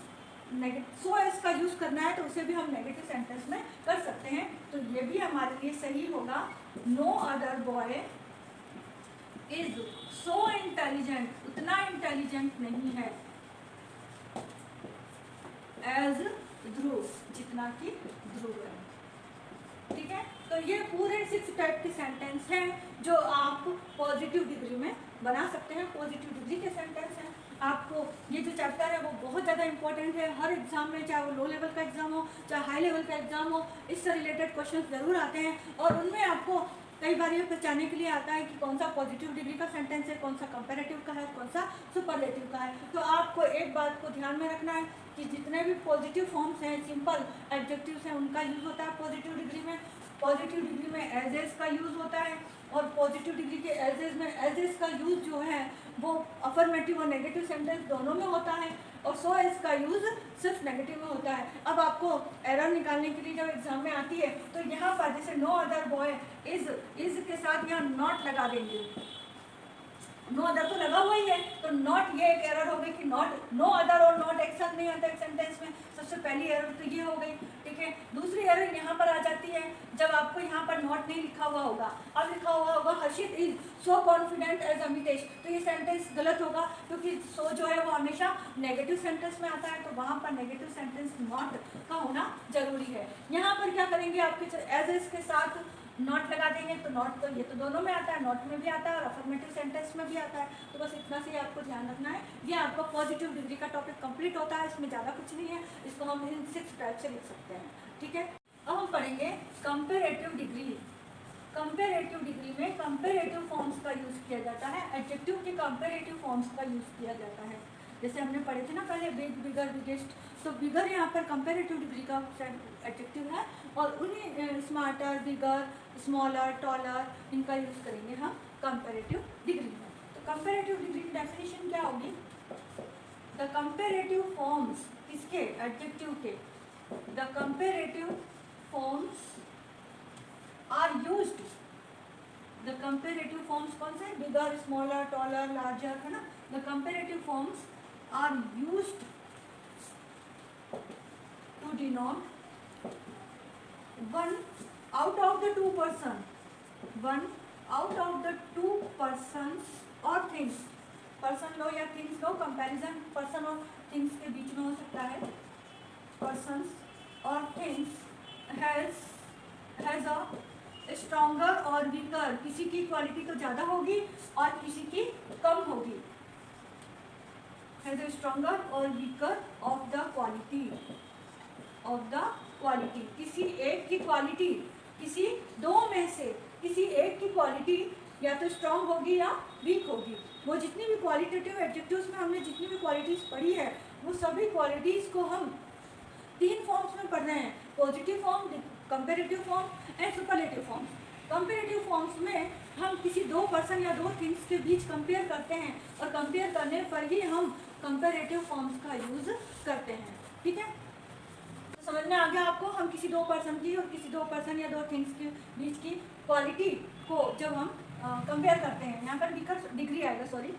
सो एस का यूज़ करना है तो उसे भी हम नेगेटिव सेंटेंस में कर सकते हैं। तो ये भी हमारे लिए सही होगा। No other boy is so intelligent, उतना इंटेलिजेंट नहीं है, एज ध्रुव, जितना कि ध्रुव है। ठीक है, तो ये पूरे 6 टाइप के सेंटेंस हैं जो आप पॉजिटिव डिग्री में बना सकते हैं। पॉजिटिव डिग्री के सेंटेंस हैं। आपको ये जो चैप्टर है वो बहुत ज़्यादा इंपॉर्टेंट है। हर एग्जाम में, चाहे वो लो लेवल का एग्जाम हो चाहे हाई लेवल का एग्जाम हो, इससे रिलेटेड क्वेश्चन ज़रूर आते हैं, और उनमें आपको कई बार ये पहचानने के लिए आता है कि कौन सा पॉजिटिव डिग्री का सेंटेंस है, कौन सा कंपैरेटिव का है, कौन सा सुपरलेटिव का है। तो आपको एक बात को ध्यान में रखना है कि जितने भी पॉजिटिव फॉर्म्स हैं, सिंपल एडजेक्टिव्स हैं, उनका यूज़ होता है पॉजिटिव डिग्री में। पॉजिटिव डिग्री में एज एस का यूज़ होता है, और पॉजिटिव डिग्री के एज एस में एज एस का यूज़ जो है वो अफर्मेटिव और नेगेटिव सेंटेंस दोनों में होता है, और सो एस का यूज़ सिर्फ नेगेटिव में होता है। अब आपको एरर निकालने के लिए जब एग्जाम में आती है तो यहाँ पर जैसे नो अदर बॉय इज के साथ यहाँ नॉट लगा देंगे। नो अदर तो लगा हुआ ही है, तो नॉट, ये एक एरर हो गई कि नॉट, नो अदर और नॉट एक साथ नहीं आता एक सेंटेंस में। सबसे पहली एरर तो ये हो गई। ठीक है, दूसरी एरर यहाँ पर आ जाती है जब आपको यहाँ पर नॉट नहीं लिखा हुआ होगा, अब लिखा हुआ होगा Harshit is so confident as Amitesh. तो ये सेंटेंस गलत होगा, क्योंकि सो जो है वो हमेशा नेगेटिव सेंटेंस में आता है, तो वहाँ पर नेगेटिव सेंटेंस नॉट का होना जरूरी है। यहाँ पर क्या करेंगे, आपके एज एस के साथ नॉट लगा देंगे, तो नॉट तो ये तो दोनों में आता है, नॉट में भी आता है और अफर्मेटिव सेंटेंस में भी आता है। तो बस इतना से आपको ध्यान रखना है। ये आपका पॉजिटिव डिग्री का टॉपिक कंप्लीट होता है, इसमें ज़्यादा कुछ नहीं है, इसको हम इन 6 टाइप से लिख सकते हैं। ठीक है, अब हम पढ़ेंगे कंपैरेटिव डिग्री। कंपेरेटिव डिग्री में कंपेरेटिव फॉर्म्स का यूज़ किया जाता है, एडजेक्टिव के कंपेरेटिव फॉर्म्स का यूज़ किया जाता है। जैसे हमने पढ़े थे ना पहले बिग, बिगर, बिगेस्ट, तो बिगर यहाँ पर कंपेरेटिव डिग्री का एडजेक्टिव है और उन्हीं स्मार्टर, बिगर, स्मॉलर, टॉलर इनका यूज़ करेंगे हम कंपेरेटिव डिग्री में। तो कंपेरेटिव डिग्री की डेफिनेशन क्या होगी? द कंपेरेटिव फॉर्म्स किसके? एडजेक्टिव के। The comparative forms are used, the comparative forms कौन से? बिगर, स्मॉलर, टॉलर, लार्जर, है ना। The comparative forms are used to denote one out of the two person, one out of the two persons or things, person लो या things लो, comparison person और things के बीच में हो सकता है, persons और things has a stronger और weaker, किसी की क्वालिटी तो ज़्यादा होगी और किसी की कम होगी, has a stronger और weaker of the quality, of the quality, किसी एक की क्वालिटी, किसी दो में से किसी एक की क्वालिटी या तो स्ट्रांग होगी या वीक होगी। वो जितनी भी क्वालिटेटिव एडजेक्टिव्स में हमने जितनी भी क्वालिटीज़ पढ़ी है वो सभी क्वालिटीज़ को हम तीन फॉर्म्स में पढ़ रहे हैं, positive form, comparative form and superlative form. Comparative forms में हम किसी दो पर्सन या दो थिंग्स के बीच कंपेयर करते हैं और कंपेयर करने पर ही हम कंपेरेटिव फॉर्म्स का यूज़ करते हैं। ठीक है, समझ में आ गया आपको? हम किसी दो पर्सन की और किसी दो पर्सन या दो थिंग्स के बीच की क्वालिटी को जब हम कंपेयर करते हैं, यहाँ पर वीकर डिग्री आएगा, sorry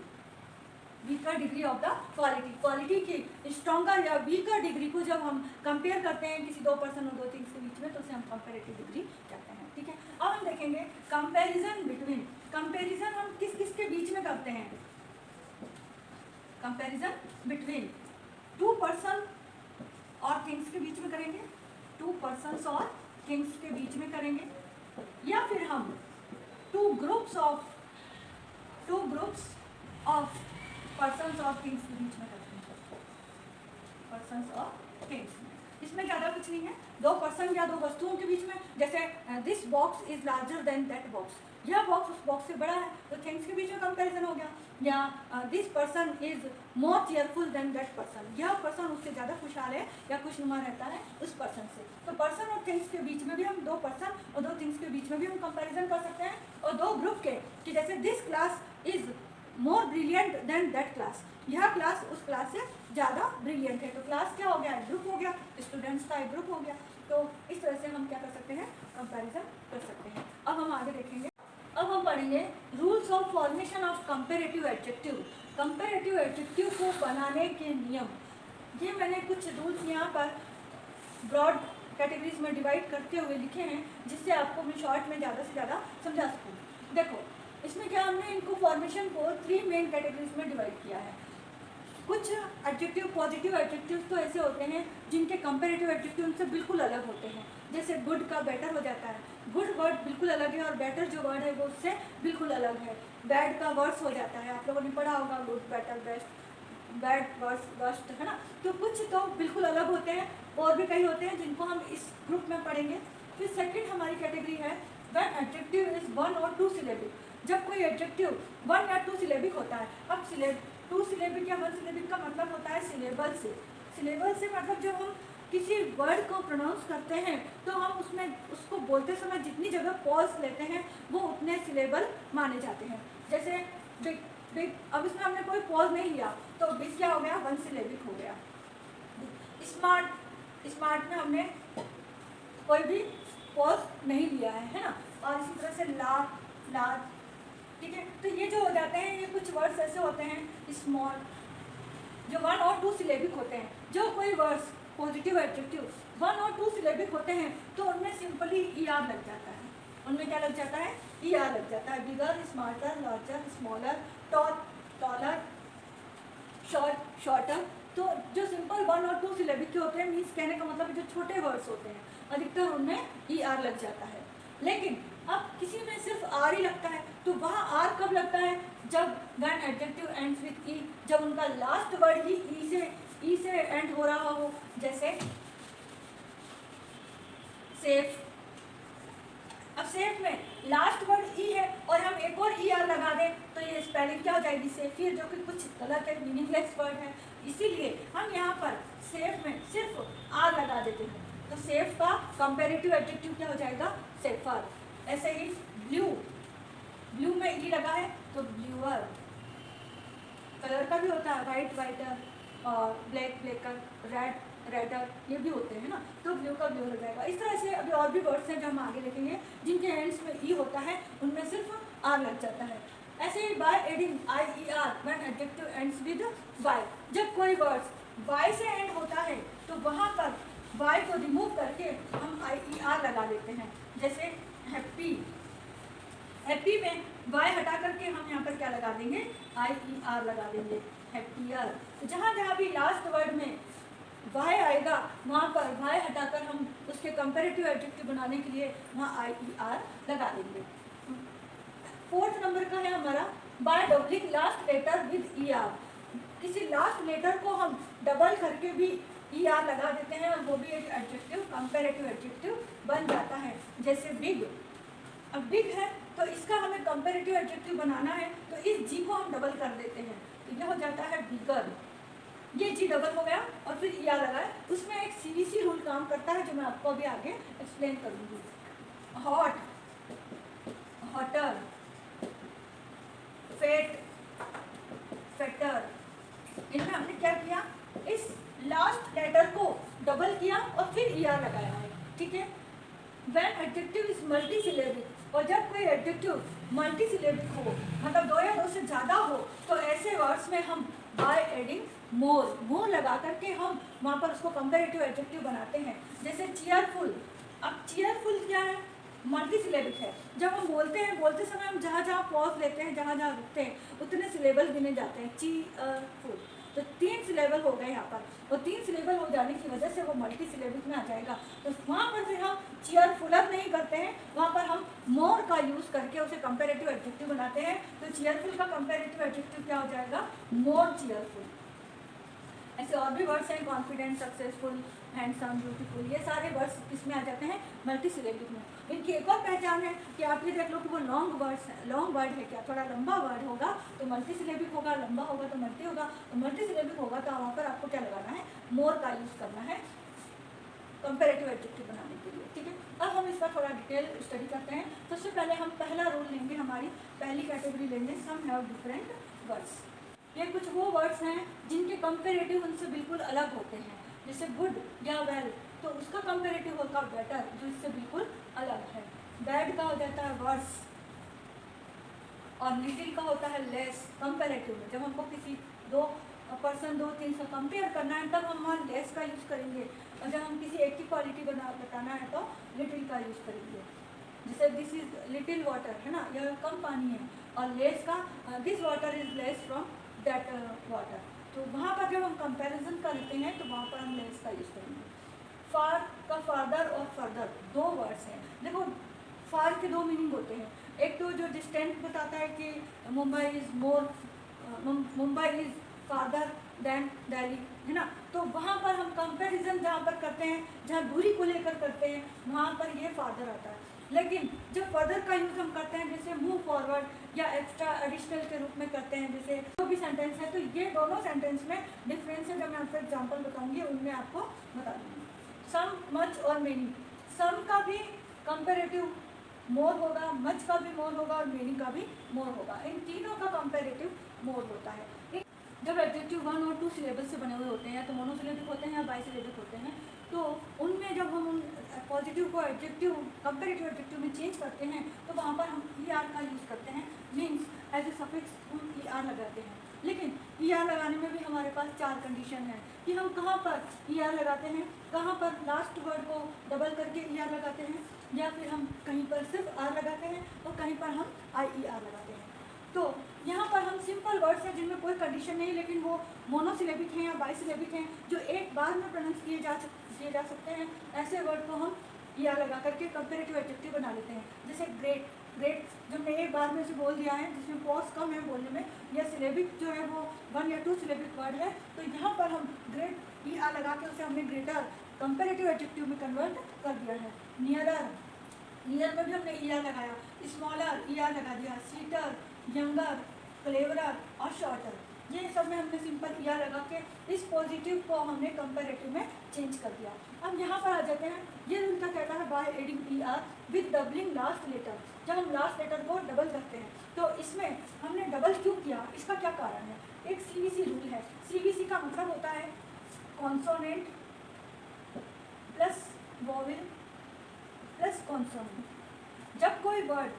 weaker degree of the quality, quality की स्ट्रॉन्गर या वीकर डिग्री को जब हम कंपेयर करते हैं किसी दो पर्सन और दो थिंग्स के बीच में तो उसे हम कंपेरेटिव डिग्री कहते हैं। ठीक है, अब हम देखेंगे कंपेरिजन बिटवीन। कंपेरिजन हम किस किस के बीच में करते हैं? कंपेरिजन बिटवीन टू पर्सन और थिंग्स के बीच में करेंगे, टू पर्सन्स और थिंग्स के बीच में करेंगे, या फिर हम टू ग्रुप्स ऑफ पर्सन्स और थिंग्स के बीच में करते हैं, पर्सन्स और थिंग्स। इसमें ज़्यादा कुछ नहीं है, दो पर्सन या दो वस्तुओं के बीच में, जैसे this box is larger than that box, यह बॉक्स उस बॉक्स से बड़ा है, तो थिंग्स के बीच में कंपैरिजन हो गया। या this person is more cheerful than that person, यह पर्सन उससे ज़्यादा खुशहाल है या खुशनुमा रहता है उस पर्सन से। तो पर्सन और थिंग्स के बीच में भी हम दो पर्सन और दो थिंग्स के बीच में भी हम कंपैरिजन कर सकते हैं, और दो ग्रुप के, कि जैसे this class is more brilliant than that class, यह क्लास उस क्लास से ज़्यादा ब्रिलियंट है, तो क्लास क्या हो गया? ग्रुप हो गया, स्टूडेंट्स का एक ग्रुप हो गया। तो इस तरह से हम क्या कर सकते हैं? कंपैरिजन कर सकते हैं। अब हम आगे देखेंगे, अब हम पढ़ेंगे rules of formation of comparative adjective. Comparative adjective को बनाने के नियम, ये मैंने कुछ रूल्स यहाँ पर ब्रॉड कैटेगरीज में डिवाइड करते हुए लिखे हैं, जिससे आपको मैं शॉर्ट में ज़्यादा से ज़्यादा समझा सकूँ। देखो इसमें क्या, हमने इनको फॉर्मेशन को 3 मेन कैटेगरीज में डिवाइड किया है। कुछ एडजेक्टिव, पॉजिटिव एडजेक्टिव तो ऐसे होते हैं जिनके कंपेरेटिव एडजेक्टिव उनसे बिल्कुल अलग होते हैं, जैसे गुड का बेटर हो जाता है, गुड वर्ड बिल्कुल अलग है और बेटर जो वर्ड है वो उससे बिल्कुल अलग है। बैड का वर्स हो जाता है, आप लोगों ने पढ़ा होगा, good, better, best, bad, worse, worst, है ना। तो कुछ तो बिल्कुल अलग होते हैं और भी कई होते हैं जिनको हम इस ग्रुप में पढ़ेंगे। फिर सेकेंड हमारी कैटेगरी है व्हेन एडजेक्टिव इज 1 और 2 सिलेबिक, जब कोई एडजेक्टिव 1 या 2 सिलेबिक होता है। अब 2 सिलेबिक या 1 सिलेबिक का मतलब होता है सिलेबल से। सिलेबल से मतलब जब हम किसी वर्ड को प्रोनाउंस करते हैं तो हम उसमें उसको बोलते समय जितनी जगह पॉज लेते हैं वो उतने सिलेबल माने जाते हैं। जैसे बिग, बिग, अब इसमें हमने कोई पॉज नहीं लिया तो बिग क्या हो गया? 1 सिलेबिक हो गया। स्मार्ट, स्मार्ट में हमने कोई भी पॉज नहीं लिया है ना। और इसी तरह से लार्ज, ठीक है। तो ये जो हो जाते हैं, ये कुछ वर्ड्स ऐसे होते हैं स्मॉल जो 1 और 2 सिलेबिक होते हैं। जो कोई वर्ड्स पॉजिटिव एडजेक्टिव 1 और 2 सिलेबिक होते हैं तो उनमें सिंपली ER लग जाता है। उनमें क्या लग जाता है? ER लग जाता है। Bigger, smarter, larger, smaller, taller, short, shorter. तो जो सिंपल 1 और 2 सिलेबिक के होते हैं, मीन्स कहने का मतलब जो छोटे वर्ड्स होते हैं अधिकतर उनमें ER लग जाता है। लेकिन अब किसी में सिर्फ R ही लगता है, तो वहाँ R कब लगता है? जब when adjective ends with E, जब उनका लास्ट वर्ड ही E से एंड हो रहा हो, जैसे सेफ, अब सेफ में लास्ट वर्ड ई है और हम एक और ई आर लगा दें तो ये स्पेलिंग क्या हो जाएगी सेफियर, जो कि कुछ गलत है, मीनिंगलेस वर्ड है। इसीलिए हम यहाँ पर सेफ में सिर्फ आर लगा देते हैं। तो सेफ का कंपेरेटिव एडजेक्टिव क्या हो जाएगा सेफर। ऐसे ही ब्लू, ब्लू में ई लगा है तो ब्लूअर। कलर का भी होता है वाइट वाइटर और ब्लैक ब्लैकर, रेड रेडर, ये भी होते हैं ना, तो ब्लू का ब्लू हो जाएगा। इस तरह से अभी और भी वर्ड्स हैं जो हम आगे देखेंगे जिनके एंड्स में ई होता है, उनमें सिर्फ आर लग जाता है। ऐसे ही by adding I E R when adjective ends with Y, जब कोई वर्ड्स वाई से एंड होता है तो वहाँ पर वाई को रिमूव करके हम आई ई आर लगा देते हैं। जैसे हैप्पी, हैप्पी में वाई हटा करके हम यहाँ पर क्या लगा देंगे आई ई आर लगा देंगे, हैप्पियर। तो जहाँ जहाँ भी लास्ट वर्ड में वाई आएगा वहाँ पर वाई हटाकर हम उसके कंपैरेटिव एडजेक्टिव बनाने के लिए वहाँ आई ई आर लगा देंगे। 4th नंबर का है हमारा by doubling last letter with E R. किसी लास्ट लेटर को हम डबल करके भी ई आर लगा देते हैं और वो भी एक एडजेक्टिव कंपैरेटिव एडजेक्टिव बन जाता है। जैसे बिग, अब बिग है तो इसका हमें कंपैरेटिव एडजेक्टिव बनाना है तो इस जी को हम डबल कर देते हैं तो ये हो जाता है बिगर। ये जी डबल हो गया और फिर ई आर लगा है। उसमें एक सीवीसी रूल काम करता है जो मैं आपको अभी आगे एक्सप्लेन करूँगी। हॉट, हॉटर, फेट, फेटर, इनमें हमने क्या किया इस लास्ट लेटर को डबल किया और फिर ई आर लगाया है, ठीक है। व्हेन एडजेक्टिव इज मल्टीसिलेबिक, और जब कोई एडजेक्टिव मल्टीसिलेबिक हो मतलब 2 या 2 से ज़्यादा हो तो ऐसे वर्ड्स में हम बाय एडिंग मोर, मोर लगा करके हम वहाँ पर उसको कंपैरेटिव एडजेक्टिव बनाते हैं। जैसे चीयरफुल, अब चीयरफुल क्या है मल्टीसिलेबिक है। जब हम बोलते हैं बोलते समय हम जहाँ जहाँ पॉज लेते हैं जहाँ जहाँ रुकते हैं उतने सिलेबल गिने जाते हैं। चीयरफुल तो 3 सिलेबल हो गए यहाँ पर और 3 सिलेबल हो जाने की वजह से वो मल्टी सिलेबिक में आ जाएगा। तो वहाँ पर फिर हम चीयरफुलर नहीं करते हैं, वहाँ पर हम मोर का यूज़ करके उसे कंपैरेटिव एडजेक्टिव बनाते हैं। तो चीयरफुल का कंपैरेटिव एडजेक्टिव क्या हो जाएगा मोर चीयरफुल। ऐसे और भी वर्ड्स हैं कॉन्फिडेंट, सक्सेसफुल, हैंडसम, ब्यूटीफुल, ये सारे वर्ड्स किसमें आ जाते हैं मल्टी सिलेबिक में। इनकी एक और पहचान है कि आप ये देख लो कि वो लॉन्ग वर्ड्स है, लॉन्ग वर्ड है क्या, थोड़ा लंबा वर्ड होगा तो मल्टी सिलेबिक होगा, लंबा होगा तो मल्टी होगा। तो मल्टी सिलेबिक होगा तो वहाँ पर आपको क्या लगाना है मोर का यूज़ करना है कंपैरेटिव एडजेक्टिव बनाने के लिए, ठीक है। अब हम इसका थोड़ा डिटेल स्टडी करते हैं। सबसे पहले हम पहला रूल लेंगे, हमारी पहली कैटेगरी लेंगे सम हैव डिफरेंट वर्ड्स। ये कुछ वो वर्ड्स हैं जिनके कंपैरेटिव उनसे बिल्कुल अलग होते हैं। जैसे गुड या वेल तो उसका कंपैरेटिव होगा बेटर जो इससे बिल्कुल अलग है। बैड का हो जाता है वर्स और लिटिल का होता है लेस कंपैरेटिव में। जब हमको किसी 2 पर्सन 2-3 से कंपेयर करना है तब हम वहाँ लेस का यूज़ करेंगे और जब हम किसी एक की क्वालिटी बताना है तो लिटिल का यूज़ करेंगे। जैसे दिस इज लिटिल वाटर है ना, यह कम पानी है, और लेस का this water is less from that water. तो वहाँ पर जब हम कंपैरिजन करते हैं तो वहाँ पर हम लेस का यूज़ करेंगे। फार का फादर और फर्दर 2 वर्ड्स हैं। देखो फार के 2 मीनिंग होते हैं। एक तो जो डिस्टेंस बताता है कि Mumbai is more, Mumbai is farther than Delhi है ना, तो वहाँ पर हम कंपैरिजन जहाँ पर करते हैं जहाँ दूरी को लेकर करते हैं वहाँ पर ये फादर आता है। लेकिन जब फर्दर का यूज़ हम करते हैं जैसे मूव फॉरवर्ड या एक्स्ट्रा एडिशनल के रूप में करते हैं जैसे जो भी सेंटेंस है, तो ये दोनों सेंटेंस में डिफरेंस है। जब मैं आपको एग्जांपल बताऊंगी उनमें आपको बता दूँगी। सम, मच और मेनी, सम का भी कंपैरेटिव मोर होगा, मच का भी मोर होगा और मेनी का भी मोर होगा। इन तीनों का कंपैरेटिव मोर होता है। जब एडजेक्टिव 1 और 2 सिलेबल से बने हुए होते हैं तो मोनोसिलेबिक होते हैं या बाइसिलेबिक होते हैं, तो उनमें जब हम उन पॉजिटिव को एडजेक्टिव कंपैरेटिव एडजेक्टिव में चेंज करते हैं तो वहाँ पर हम ई आर का यूज़ करते हैं, मीन्स एज ए सफिक्स हम ई आर लगाते हैं। लेकिन ई आर लगाने में भी हमारे पास 4 कंडीशन है कि हम कहाँ पर ई आर लगाते हैं, कहाँ पर लास्ट वर्ड को डबल करके ई आर लगाते हैं, या फिर हम कहीं पर सिर्फ आर लगाते हैं और कहीं पर हम आई ई आर लगाते हैं। तो यहाँ पर हम सिंपल वर्ड्स हैं जिनमें कोई कंडीशन नहीं लेकिन वो मोनोसिलेबिक हैं या बाइसिलेबिक हैं जो एक बार में प्रोनाउंस किए जा सकते हैं, ऐसे वर्ड को हम ई आर लगा करके कंपैरेटिव एडजेक्टिव बना लेते हैं। जैसे ग्रेट, ग्रेट जो हमने एक बार में से बोल दिया है जिसमें पॉज कम है बोलने में, या सिलेबिक जो है वो 1 या 2 सिलेबिक वर्ड है, तो यहाँ पर हम ग्रेट ई आर लगा के उसे हमने ग्रेटर कंपैरेटिव एडजेक्टिव में कन्वर्ट कर दिया है। नियरर, ईयर में भी हमने ईयर लगाया, स्मॉलर ईयर लगा दिया, स्वीटर, यंगर, क्लेवरर और शॉर्टर, ये सब में हमने सिंपल ईयर लगा के इस पॉजिटिव को हमने कंपैरेटिव में चेंज कर दिया। अब यहाँ पर आ जाते हैं, ये उनका कहता है by adding E R with doubling last letter. जब हम लास्ट लेटर को डबल करते हैं तो इसमें हमने डबल क्यों किया, इसका क्या कारण है? एक सीवीसी रूल है। सीवीसी का मतलब होता है consonant plus vowel plus consonant. जब कोई word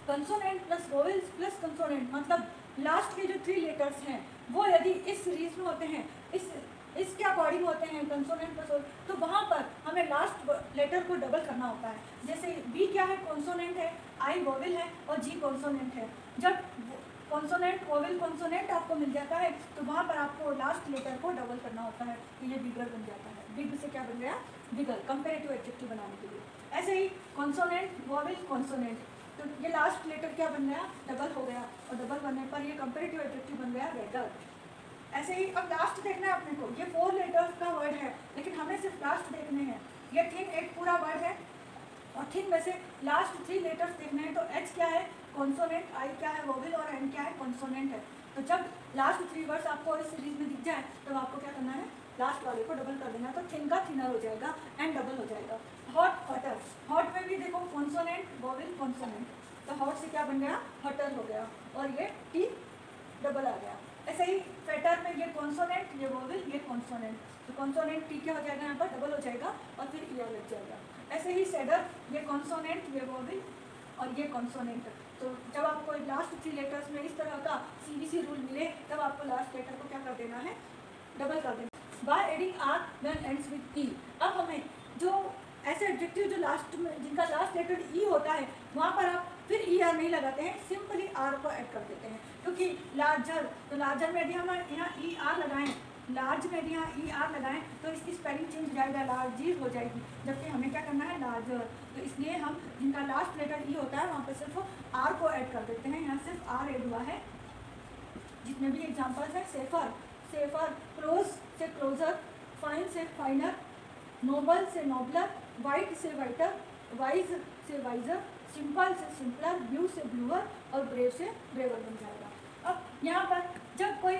consonant plus vowels plus consonant मतलब लास्ट के जो 3 लेटर्स हैं वो यदि इस सीरीज में होते हैं, इसके अकॉर्डिंग होते हैं कंसोनेंट प्लस वोवेल, तो वहाँ पर हमें लास्ट लेटर को डबल करना होता है। जैसे बी क्या है, कॉन्सोनेंट है, आई वोवेल है और जी कॉन्सोनेंट है। जब कॉन्सोनेंट वोवेल कॉन्सोनेंट आपको मिल जाता है तो वहाँ पर आपको लास्ट लेटर को डबल करना होता है, तो ये बिगर बन जाता है। बिग से क्या बन गया, बिगर, कंपेरेटिव एडजेक्टिव बनाने के लिए। ऐसे ही कॉन्सोनेंट वोवेल कॉन्सोनेंट, तो ये लास्ट लेटर क्या बन गया, डबल हो गया, और डबल बनने पर ये कंपेरेटिव एडजेक्टिव बन गया रेगर। ऐसे ही अब लास्ट देखना है अपने को, ये 4 लेटर्स का वर्ड है लेकिन हमें सिर्फ लास्ट देखने हैं। ये थिन एक पूरा वर्ड है और थिन में से लास्ट 3 लेटर्स देखने हैं, तो एच क्या है, कॉन्सोनेंट, आई क्या है, वोवेल और एन क्या है, कॉन्सोनेंट है। तो जब लास्ट 3 वर्ड्स आपको इस सीरीज में दिख जाए तब आपको क्या करना है, लास्ट वाले को डबल कर देना, तो थिन का थिनर हो जाएगा एंड डबल हो जाएगा। हॉट हॉटर, हॉट में भी देखो कॉन्सोनेंट वोवेल कॉन्सोनेंट, तो हॉट से क्या बन गया, हॉटर हो गया और ये टी डबल आ गया। ऐसे ही फेटर में ये कॉन्सोनेंट, ये वोवेल, ये कॉन्सोनेंट, तो कॉन्सोनेंट टी क्या हो जाएगा, यहाँ पर डबल हो जाएगा और फिर ईयर लग जाएगा। ऐसे ही सेडर, ये कॉन्सोनेंट, ये वोवेल और ये कॉन्सोनेंट। तो जब आपको लास्ट 3 लेटर्स में इस तरह का सीवीसी रूल मिले तब आपको लास्ट लेटर को क्या कर देना है, डबल कर देना। By adding R then ends with E. अब हमें जो ऐसे एडजेक्टिव जो लास्ट में जिनका लास्ट लेटर ई होता है वहाँ पर आप फिर ई आर नहीं लगाते हैं, सिंपली आर को ऐड कर देते हैं। क्योंकि लार्जर, तो लार्जर में यदि हम यहाँ ई आर लगाएं, लार्ज में यदि यहाँ ई आर लगाएं तो इसकी स्पेलिंग चेंज हो जाएगा, लार्जीज हो जाएगी, जबकि हमें क्या करना है, लार्जर। तो इसलिए हम जिनका लास्ट लेटर ई होता है वहाँ पर सिर्फ आर को ऐड कर देते हैं। यहाँ सिर्फ आर ऐड हुआ है। जितने भी एग्जाम्पल्स हैं, सेफर, सेफर, क्लोज से क्लोजर, फाइन से फाइनर, नोबल से नोबलर, वाइट से वाइटर, वाइज से वाइजर, सिंपल से सिंपलर, ब्लू से ब्लूअर और ब्रेव से ब्रेवर बन जाएगा। अब यहाँ पर जब कोई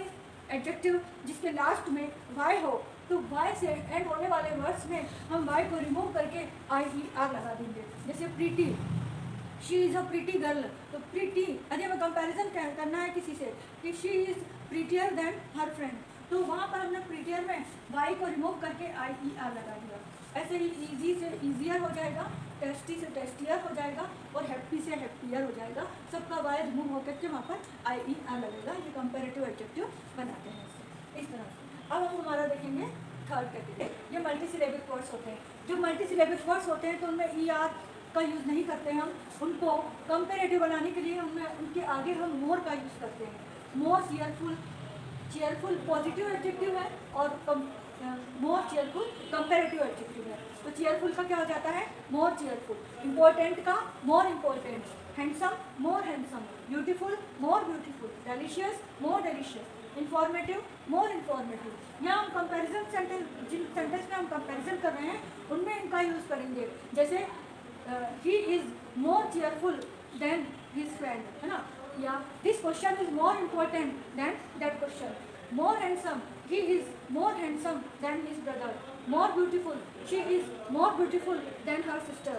एडजेक्टिव जिसके लास्ट में वाई हो तो वाई से एंड होने वाले वर्ड्स में हम वाई को रिमूव करके आई ई आर लगा देंगे। जैसे pretty, she is a pretty girl, तो प्रीटी यदि हमें कंपैरिजन करना है किसी से कि she is prettier than her friend, तो वहाँ पर हमने प्रीटियर में वाई को रिमूव करके आई ई आर लगा दिया। ऐसे ही ईजी से ईजियर हो जाएगा, टेस्टी से टेस्टियर हो जाएगा और हैप्पी से हैप्पियर हो जाएगा। सबका वाई रिमूव होकर के वहाँ पर आई ई आर लगेगा। ये कंपेरेटिव एडजेक्टिव बनाते हैं इससे, इस तरह से। अब हम हमारा देखेंगे थर्ड कैटेगरी, ये मल्टीसिलेबिक वर्ड्स होते हैं। जो मल्टीसिलेबिक वर्ड्स होते हैं तो उनमें ई आर का यूज़ नहीं करते हैं हम, उनको कंपेरेटिव बनाने के लिए हमें उनके आगे हम मोर का यूज़ करते हैं। मोर चीयरफुल, चीयरफुल पॉजिटिव एडजेक्टिव है और मोर चीयरफुल कंपेरेटिव एडजेक्टिव है। तो चीयरफुल का क्या हो जाता है, मोर चीयरफुल। इम्पोर्टेंट का more important, handsome more handsome, beautiful more beautiful, delicious more delicious, informative more informative. यहाँ हम कंपैरिजन सेंटेंस, जिन सेंटेंस में हम कंपैरिजन कर रहे हैं उनमें इनका यूज़ करेंगे। जैसे he is more cheerful than his friend, है ना, या this question is more important than that question. More handsome, he is more handsome than his brother. More beautiful, she is more beautiful than her sister.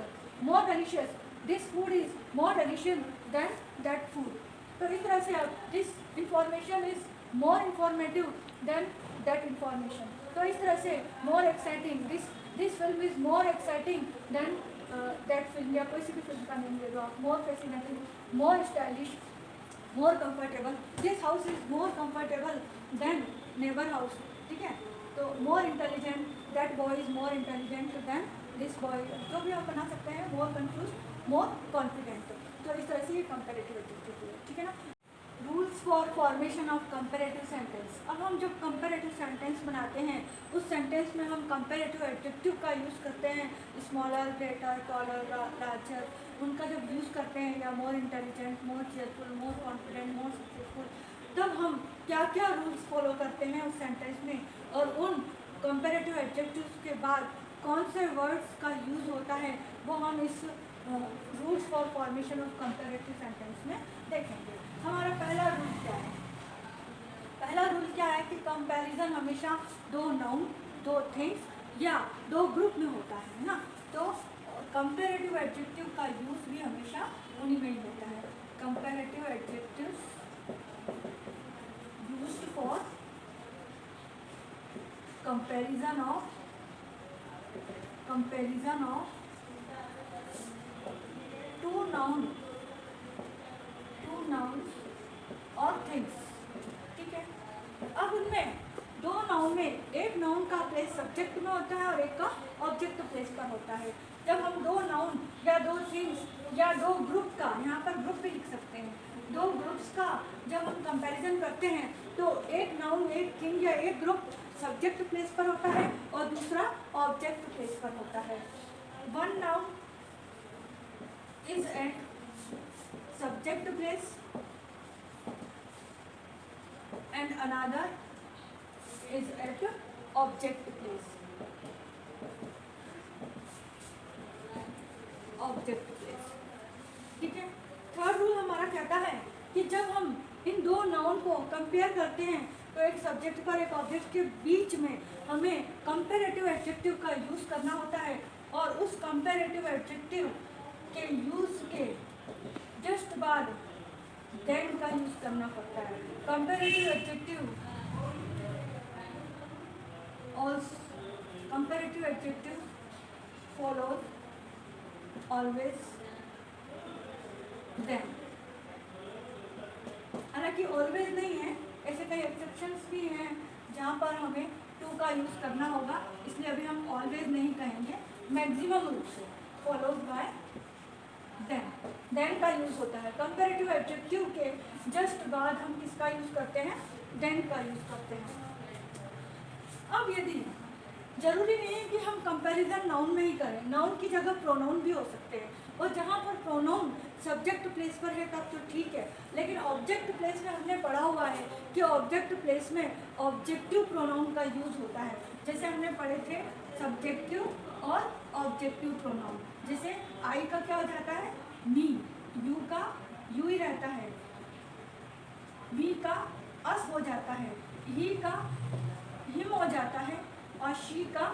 More delicious, this food is more delicious than that food. तो इस तरह से आप this information is more informative than that information. तो इस तरह से more exciting, this film is more exciting than that film, या कोई सी भी फिल्म का नाम ले लो आप। more fascinating, more stylish, more comfortable, this house is more comfortable than neighbour house, ठीक है। तो more intelligent, that boy is more intelligent then this boy, जो भी आप बना सकते हैं। मोर कंफ्यूज, मोर कॉन्फिडेंट, तो इस तरह से ये कंपेरेटिव एडजेक्टिव है, ठीक है ना। Rules for formation of comparative sentence. अब हम जब कंपेरेटिव सेंटेंस बनाते हैं उस सेंटेंस में हम कंपेरेटिव एडजेक्टिव का यूज़ करते हैं। स्मॉलर, ग्रेटर, टॉलर, लार्जर, उनका जब यूज़ करते हैं, या more intelligent, more cheerful, more confident, more successful, तब हम क्या क्या रूल्स फॉलो करते हैं उस सेंटेंस में, और उन कंपेरेटिव एडजेक्टिव्स के बाद कौन से वर्ड्स का यूज़ होता है वो हम इस rules for formation of comparative sentence में देखेंगे। हमारा पहला रूल क्या है? पहला रूल क्या है कि कंपैरिजन हमेशा दो नाउन, दो थिंग्स या दो ग्रुप में होता है ना। तो कंपैरेटिव एडजेक्टिव का यूज़ भी हमेशा उन्हीं में ही होता है। Comparative adjectives used for comparison of two nouns और things, ठीक है। अब उनमें दो नाउन में एक नाउन का प्लेस सब्जेक्ट में होता है और एक का ऑब्जेक्ट प्लेस पर होता है। जब हम दो नाउन या दो थिंग्स या दो ग्रुप का, यहाँ पर ग्रुप भी लिख सकते हैं, दो ग्रुप्स का जब हम कंपैरिजन करते हैं तो एक नाउन, एक थिंग या एक ग्रुप सब्जेक्ट प्लेस पर होता है और दूसरा ऑब्जेक्ट प्लेस पर होता है। One noun is at subject place and another is at object place. Object place, ठीक है। थर्ड रूल हमारा कहता है कि जब हम इन दो नाउन को कंपेयर करते हैं तो एक सब्जेक्ट पर एक ऑब्जेक्ट के बीच में हमें कंपैरेटिव एडजेक्टिव का यूज़ करना होता है और उस कंपैरेटिव एडजेक्टिव के यूज़ के जस्ट बाद देन का यूज़ करना पड़ता है। Comparative adjective follows always than. हालांकि ऑलवेज नहीं है, ऐसे कई एक्सेप्शंस भी हैं जहाँ पर हमें टू का यूज़ करना होगा, इसलिए अभी हम ऑलवेज नहीं कहेंगे। मैक्सिमम रूप से फॉलोड बाय देन का यूज़ होता है। कंपैरेटिव एडजेक्टिव के जस्ट बाद हम किसका यूज़ करते हैं? देन का यूज़ करते हैं। अब यदि जरूरी नहीं है कि हम कंपैरिजन नाउन में ही करें, नाउन की जगह प्रोनाउन भी हो सकते हैं, और जहाँ पर प्रोनाउन सब्जेक्ट प्लेस पर है तब तो ठीक है, लेकिन ऑब्जेक्ट प्लेस में हमने पढ़ा हुआ है कि ऑब्जेक्ट प्लेस में ऑब्जेक्टिव प्रोनाउन का यूज़ होता है। जैसे हमने पढ़े थे सब्जेक्टिव और ऑब्जेक्टिव प्रोनाउन। जैसे आई का क्या हो जाता है? मी, यू का यू ही रहता है, वी का अस हो जाता है, ही का हिम हो जाता है और शी का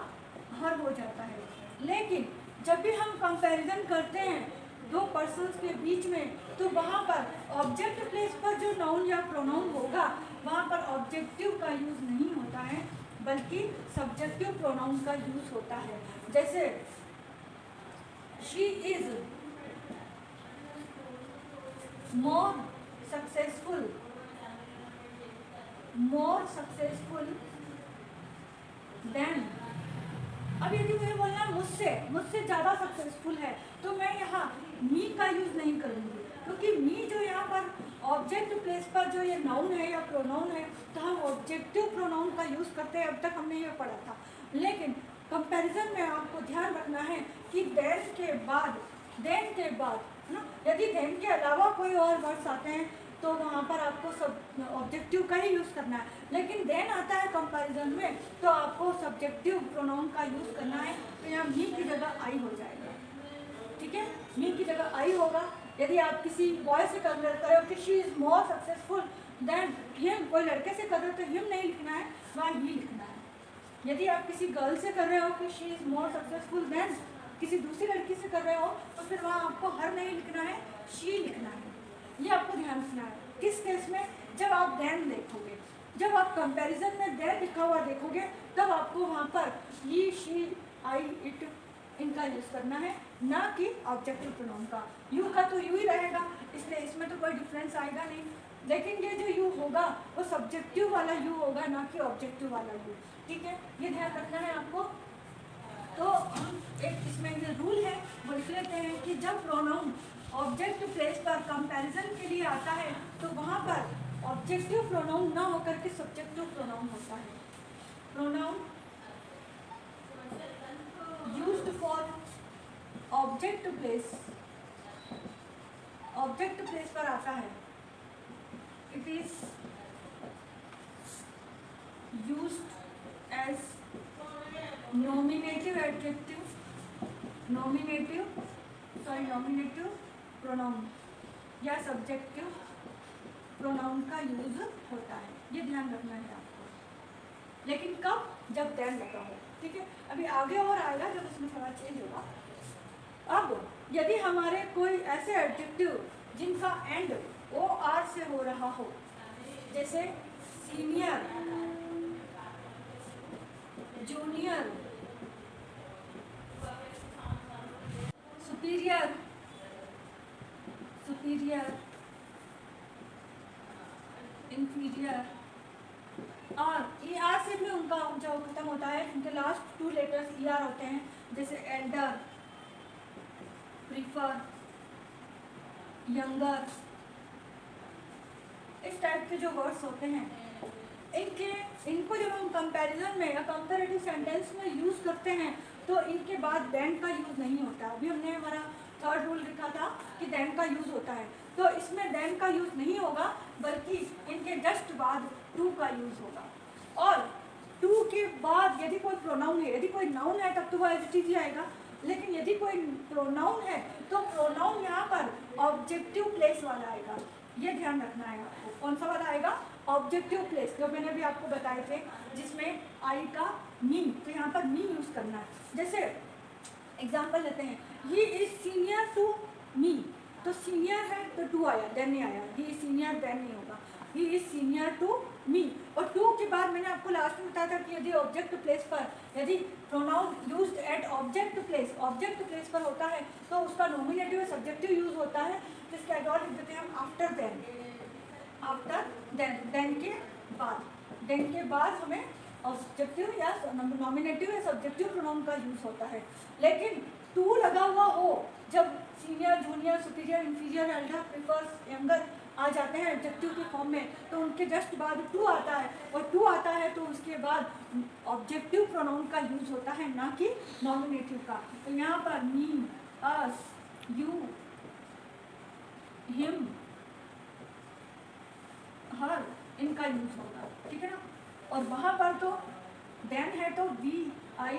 हर हो जाता है। लेकिन जब भी हम कंपैरिजन करते हैं दो पर्सन्स के बीच में तो वहाँ पर ऑब्जेक्ट प्लेस पर जो नाउन या प्रोनाउन होगा वहाँ पर ऑब्जेक्टिव का यूज़ नहीं होता है, बल्कि सब्जेक्टिव प्रोनाउन का यूज़ होता है। जैसे she is more successful than. अब यदि मुझे बोलना मुझसे ज़्यादा सक्सेसफुल है तो मैं यहाँ मी का यूज़ नहीं करूँगी, क्योंकि मी जो यहाँ पर ऑब्जेक्ट प्लेस पर जो ये नाउन है या प्रोनाउन है तो हम ऑब्जेक्टिव प्रोनाउन का यूज़ करते हैं। अब तक हमने ये पढ़ा था, लेकिन कंपैरिजन में आपको ध्यान रखना है कि देन के बाद ना, यदि देन के अलावा कोई और वर्ड्स आते हैं तो वहाँ पर आपको सब ऑब्जेक्टिव का ही यूज़ करना है। लेकिन देन आता है कंपैरिजन में तो आपको सब्जेक्टिव प्रोनाउन का यूज़ करना है, तो यहाँ मी की जगह आई हो जाएगा, ठीक है। मी की जगह आई होगा। यदि आप किसी बॉय से कर रहे हो कि she is more successful than him, कोई लड़के से कर रहे हो तो हिम नहीं लिखना है, वहाँ ही लिखना है। यदि आप किसी गर्ल से कर रहे हो कि she is more successful than किसी दूसरी लड़की से कर रहे हो तो फिर वहाँ आपको हर नहीं लिखना है, शी लिखना है। ये आपको ध्यान रखना है। किस केस में? जब आप देन देखोगे, जब आप कंपैरिजन में देन लिखा हुआ देखोगे तब आपको वहाँ पर ही, शी, आई, इट इनका यूज़ करना है, ना कि ऑब्जेक्टिव प्रोनाउन का। यू का तो यू ही रहेगा, इसलिए इसमें तो कोई डिफरेंस आएगा नहीं। लेकिन ये जो यू होगा वो सब्जेक्टिव वाला यू होगा, ना कि ऑब्जेक्टिव वाला यू, ठीक है। ये ध्यान रखना है आपको। तो हम एक इसमें ये रूल है वो लिख लेते हैं कि जब प्रोनाउन ऑब्जेक्ट प्लेस पर कंपैरिजन के लिए आता है तो वहाँ पर ऑब्जेक्टिव प्रोनाउन ना होकर के सब्जेक्टिव प्रोनाउन होता है। Pronoun used for object place पर आता है, it is used as nominative adjective, nominative pronoun या सब्जेक्टिव प्रोनाउन का यूज होता है, ये ध्यान रखना है आपको। लेकिन कब? जब देन लगा हो, ठीक है। अभी आगे और आएगा जब उसमें थोड़ा चेंज होगा। अब यदि हमारे कोई ऐसे एडजेक्टिव जिनका एंड ओ आर से हो रहा हो, जैसे सीनियर, जूनियर, सुपीरियर, इंफीरियर, और ई आर से भी उनका जो खत्म होता है, उनके लास्ट 2 लेटर्स ई आर होते हैं, जैसे एल्डर, प्रीफर, यंगर, इस टाइप के जो वर्ड्स होते हैं, इनको जब हम कंपैरिजन में या कंपैरेटिव सेंटेंस में यूज़ करते हैं तो इनके बाद देन का यूज़ नहीं होता। अभी हमने हमारा 3rd रूल लिखा था कि देन का यूज़ होता है, तो इसमें देन का यूज़ नहीं होगा, बल्कि इनके जस्ट बाद टू का यूज़ होगा। और टू के बाद यदि कोई प्रोनाउन है, यदि कोई नाउन है तब तो वो एज इट इज ही आएगा, लेकिन यदि कोई प्रोनाउन है तो प्रोनाउन यहाँ पर ऑब्जेक्टिव प्लेस वाला आएगा, ये ध्यान रखना है आपको। कौन सा वाला आएगा? ऑब्जेक्टिव प्लेस, जो मैंने अभी आपको बताए थे, जिसमें आई का मी, तो यहाँ पर मी यूज़ करना है। जैसे एग्जाम्पल लेते हैं, he is senior to me, तो सीनियर है तो टू आया, देन नहीं आया, ही इज सीनियर देन नहीं होगा, he is senior to me. और टू के बाद मैंने आपको लास्ट में बताया था कि यदि ऑब्जेक्ट प्लेस पर, यदि pronoun used eight object place पर होता है तो उसका नॉमिनेटिव सब्जेक्टिव यूज होता है, जिसके अडॉल लिख देते हैं हम आफ्टर देन, देन के बाद हमें ऑब्जेक्टिव या नॉमिनेटिव या सब्जेक्टिव प्रोनाउन का यूज होता है। लेकिन टू लगा हुआ हो जब senior, junior, superior, inferior, elder, prefer, younger आ जाते हैं एडजेक्टिव के फॉर्म में, तो उनके जस्ट बाद टू आता है, और टू आता है तो उसके बाद ऑब्जेक्टिव प्रोनाउन का यूज होता है, ना कि नॉमिनेटिव का। तो यहाँ पर मी, अस, यू, हिम, हर, इनका यूज होगा, ठीक है ना। और वहाँ पर तो देन है तो वी, आई,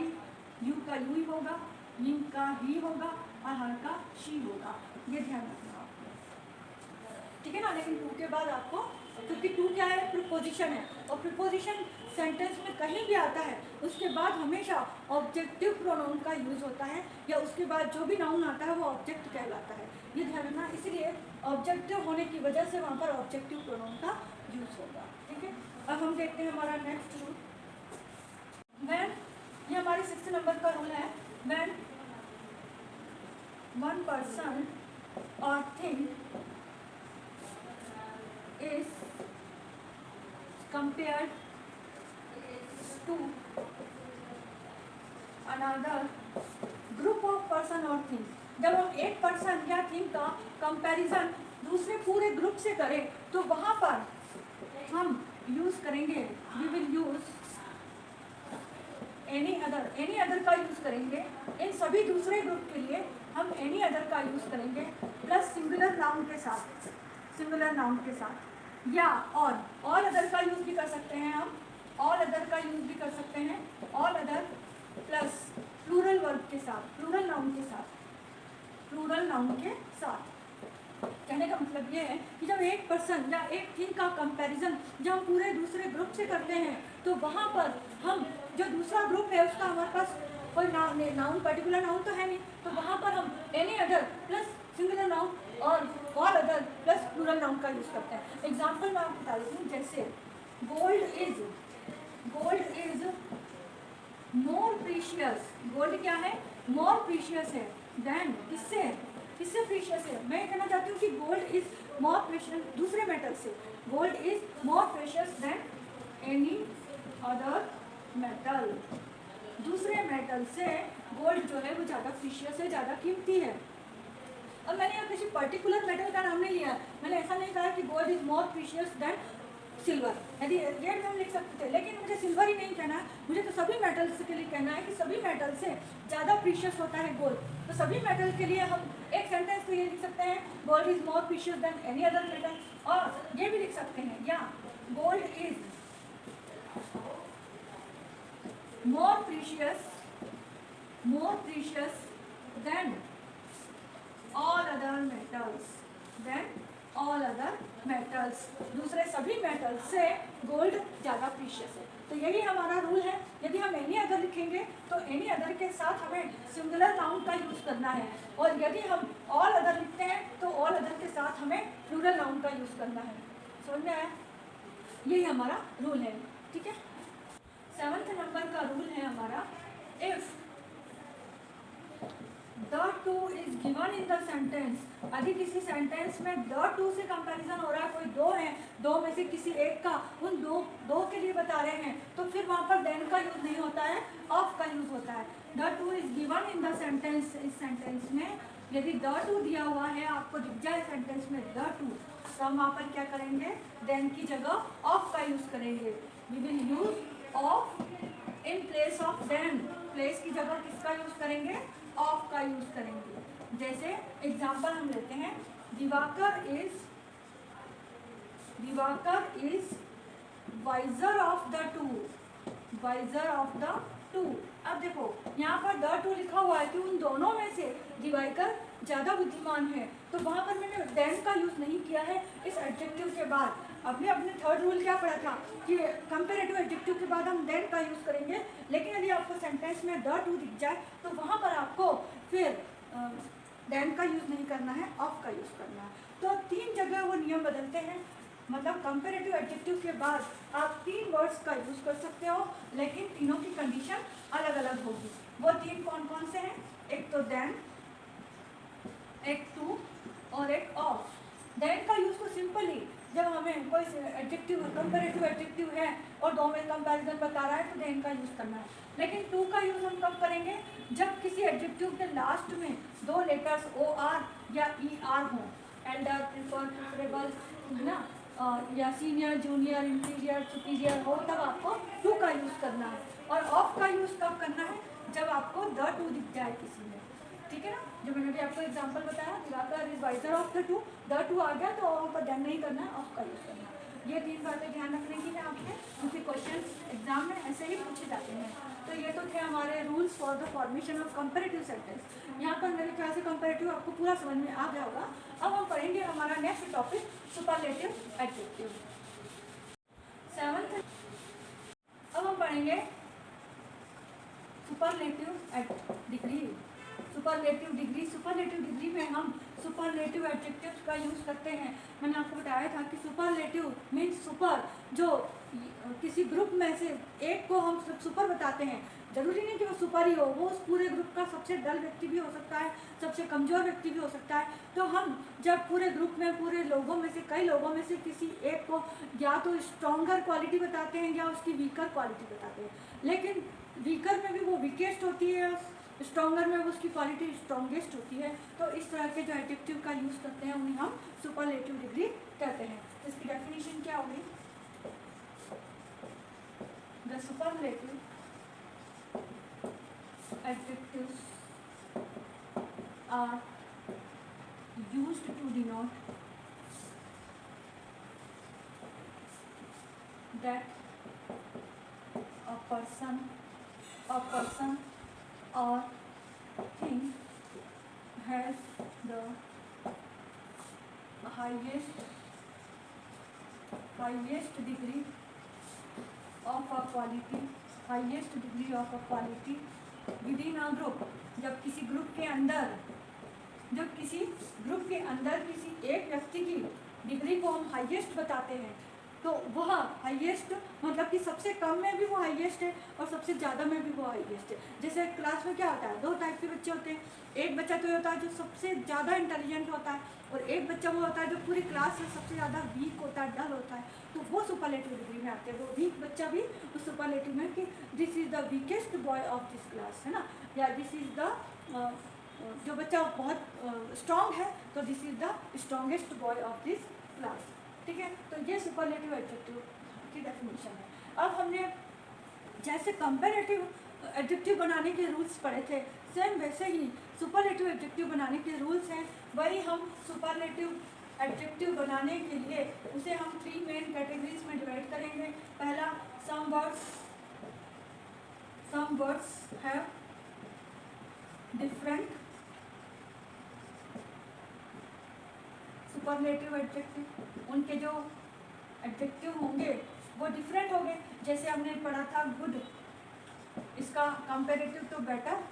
यू का यू ही होगा, हिम का ही होगा, और हर का शी होगा, ये ध्यान रखना आपको, ठीक है ना। लेकिन टू के बाद आपको, क्योंकि टू क्या है? प्रीपोजिशन है, और प्रीपोजिशन सेंटेंस में कहीं भी आता है उसके बाद हमेशा ऑब्जेक्टिव प्रोनाउन का यूज़ होता है, या उसके बाद जो भी नाउन आता है वो ऑब्जेक्ट कहलाता है, ये ध्यान रखना। इसलिए ऑब्जेक्टिव होने की वजह से वहाँ पर ऑब्जेक्टिव प्रोनाउन का यूज़ होगा, ठीक है। अब हम देखते हैं हमारा नेक्स्ट रूल, व्हेन, ये हमारे 6 नंबर का रूल है। व्हेन वन पर्सन और thing is compared to another group of person or thing, जब हम एक पर्सन या थिंग का कंपैरिजन दूसरे पूरे ग्रुप से करें तो वहाँ पर हम यूज़ करेंगे, we will use any other का यूज़ करेंगे। इन सभी दूसरे ग्रुप के लिए हम एनी अदर का यूज़ करेंगे, प्लस सिंगुलर नाउन के साथ, या ऑल अदर का यूज़ भी कर सकते हैं हम, ऑल अदर का यूज़ भी कर सकते हैं, all other plus plural verb के साथ, प्लूरल नाउन के साथ। कहने का मतलब ये है कि जब एक पर्सन या एक थिंग का कंपैरिजन जब हम पूरे दूसरे ग्रुप से करते हैं तो वहाँ पर हम, जो दूसरा ग्रुप है उसका हमारे पास कोई नाउन पर्टिकुलर नाउन तो है नहीं, तो वहाँ पर हम any other plus singular noun और all other plus plural noun का यूज़ करते हैं। एग्जाम्पल मैं आपको बता देती हूँ, जैसे gold is more precious, gold क्या है? मोर प्रीशियस है देन, किससे प्रीशियस है? मैं कहना चाहती हूँ कि गोल्ड इज मोर प्रीशियस दूसरे मेटल से, gold is more precious than any other metal, दूसरे मेटल से गोल्ड जो है वो ज़्यादा प्रीशियस है, ज़्यादा कीमती है। अब मैंने यहाँ किसी पर्टिकुलर मेटल का नाम नहीं लिया, मैंने ऐसा नहीं कहा कि gold is more precious than silver, यदि ये हम लिख सकते थे, लेकिन मुझे सिल्वर ही नहीं कहना है, मुझे तो सभी मेटल्स के लिए कहना है कि सभी मेटल से ज़्यादा प्रीशियस होता है गोल्ड। तो सभी मेटल के लिए हम एक सेंटेंस तो ये लिख सकते हैं, gold is more precious than any other metal, और ये भी लिख सकते हैं, या gold is more precious more precious than all other metals, than all other metals, दूसरे सभी मेटल से गोल्ड ज़्यादा प्रीशियस है। तो यही हमारा रूल है। यदि हम एनी अदर लिखेंगे तो एनी अदर के साथ हमें सिंगुलर नाउन का यूज़ करना है, और यदि हम ऑल अदर लिखते हैं तो ऑल अदर के साथ हमें प्लूरल नाउन का यूज़ करना है। समझ में आया? यही हमारा रूल है। ठीक है। 7th नंबर का रूल है हमारा, if the two is given in the sentence, यदि किसी सेंटेंस में द टू से कंपैरिजन हो रहा है, कोई दो है, दो में से किसी एक का, उन दो के लिए बता रहे हैं, तो फिर वहाँ पर देन का यूज नहीं होता है, ऑफ का यूज होता है। The two is given in the sentence, इस सेंटेंस में यदि द टू दिया हुआ है, आपको दिख जाए सेंटेंस में द टू, तो हम वहाँ पर क्या करेंगे, देन की जगह ऑफ का यूज करेंगे। We will use of in place of than, place की जगह किसका यूज करेंगे, ऑफ का यूज करेंगे। जैसे एग्जांपल हम लेते हैं, Diwakar is wiser of the two, wiser of the two. अब देखो यहाँ पर द टू लिखा हुआ है कि उन दोनों में से दिवाकर ज़्यादा बुद्धिमान है, तो वहाँ पर मैंने देन का यूज़ नहीं किया है इस एडजेक्टिव के बाद। अपने थर्ड रूल क्या पढ़ा था कि कंपेरेटिव एडजेक्टिव के बाद हम देन का यूज़ करेंगे, लेकिन यदि आपको सेंटेंस में द टू दिख जाए तो वहाँ पर आपको फिर देन का यूज़ नहीं करना है, ऑफ का यूज़ करना है। तो 3 जगह वो नियम बदलते हैं, मतलब कंपेरेटिव एडजेक्टिव के बाद आप 3 वर्ड्स का यूज़ कर सकते हो, लेकिन तीनों की कंडीशन अलग अलग होगी। वो 3 कौन कौन से हैं, एक तो देन, एक टू और एक ऑफ। देन का यूज़ तो सिंपली जब हमें कोई एडजेक्टिव कंपेरेटिव एडजेक्टिव है और दो में कंपैरिजन बता रहा है तो देन का यूज़ करना है। लेकिन टू का यूज़ हम कब करेंगे, जब किसी एडजेक्टिव के लास्ट में 2 लेटर्स ओ आर या ई आर हों, एल्डर, प्रिफर, प्रेफरेबल, है ना, या सीनियर, जूनियर, इंफीरियर, सुपीरियर हो, तब आपको टू का यूज़ करना है। और ऑफ का यूज़ कब करना है, जब आपको द टू दिख जाए किसी में। ठीक है ना, जो मैंने भी आपको एग्जांपल बताया, Diwakar is wiser of the two आ गया तो वहाँ पर देन नहीं करना है, ऑफ का यूज़ करना है। ये 3 बातें ध्यान रखने की है आपके, क्योंकि क्वेश्चन एग्जाम में ऐसे ही पूछे जाते हैं। तो ये तो थे हमारे rules for the formation of comparative sentence. यहाँ पर मेरे ख्याल से कंपेरेटिव आपको पूरा समझ में आ गया होगा। अब हम पढ़ेंगे हमारा next topic, superlative adjective. 7th अब हम पढ़ेंगे सुपरलेटिव डिग्री। सुपरलेटिव डिग्री में हम सुपरलेटिव एडजेक्टिव्स का यूज़ करते हैं। मैंने आपको बताया था कि सुपरलेटिव मीन्स सुपर, जो किसी ग्रुप में से एक को हम सुपर बताते हैं, जरूरी नहीं कि वो सुपर ही हो, वो उस पूरे ग्रुप का सबसे डल व्यक्ति भी हो सकता है, सबसे कमज़ोर व्यक्ति भी हो सकता है। तो हम जब पूरे ग्रुप में, पूरे लोगों में से, कई लोगों में से किसी एक को या तो स्ट्रॉन्गर क्वालिटी बताते हैं या उसकी वीकर क्वालिटी बताते हैं, लेकिन वीकर में भी वो वीकेस्ट होती है, स्ट्रॉन्गर में उसकी क्वालिटी स्ट्रॉन्गेस्ट होती है। तो इस तरह के जो एडजेक्टिव का यूज़ करते हैं उन्हें हम सुपरलेटिव डिग्री कहते हैं। इसकी डेफिनेशन क्या होगी, the superlative adjectives are used to denote that a person or thing has the highest degree of a quality within a group। जब किसी ग्रुप के अंदर किसी एक व्यक्ति की डिग्री को हम हाईएस्ट बताते हैं, तो वह हाईएस्ट मतलब कि सबसे कम में भी वो हाईएस्ट है और सबसे ज़्यादा में भी वो हाईएस्ट है। जैसे क्लास में क्या होता है, 2 टाइप के बच्चे होते हैं। एक बच्चा तो होता है जो सबसे ज़्यादा इंटेलिजेंट होता है, और एक बच्चा वो होता है जो पूरी क्लास में सबसे ज़्यादा वीक होता है, डल होता है। तो वो सुपरलेटिव डिग्री में आते हैं। वो वीक बच्चा भी उस सुपरलेटिव में कि this is the weakest boy of this class, है ना, या दिस इज़ द जो बच्चा बहुत स्ट्रॉन्ग है तो this is the strongest boy of this class. ठीक है, तो ये सुपरलेटिव एडजेक्टिव की डेफिनेशन है। अब हमने जैसे कंपैरेटिव एडजेक्टिव बनाने के रूल्स पढ़े थे, सेम वैसे ही सुपरलेटिव एडजेक्टिव बनाने के रूल्स हैं। वही हम सुपरलेटिव एडजेक्टिव बनाने के लिए उसे हम 3 मेन कैटेगरीज में डिवाइड करेंगे। पहला, some words have different superlative adjective, उनके जो एडजेक्टिव होंगे वो डिफरेंट होंगे। जैसे हमने पढ़ा था गुड, इसका कंपेरेटिव तो बेटर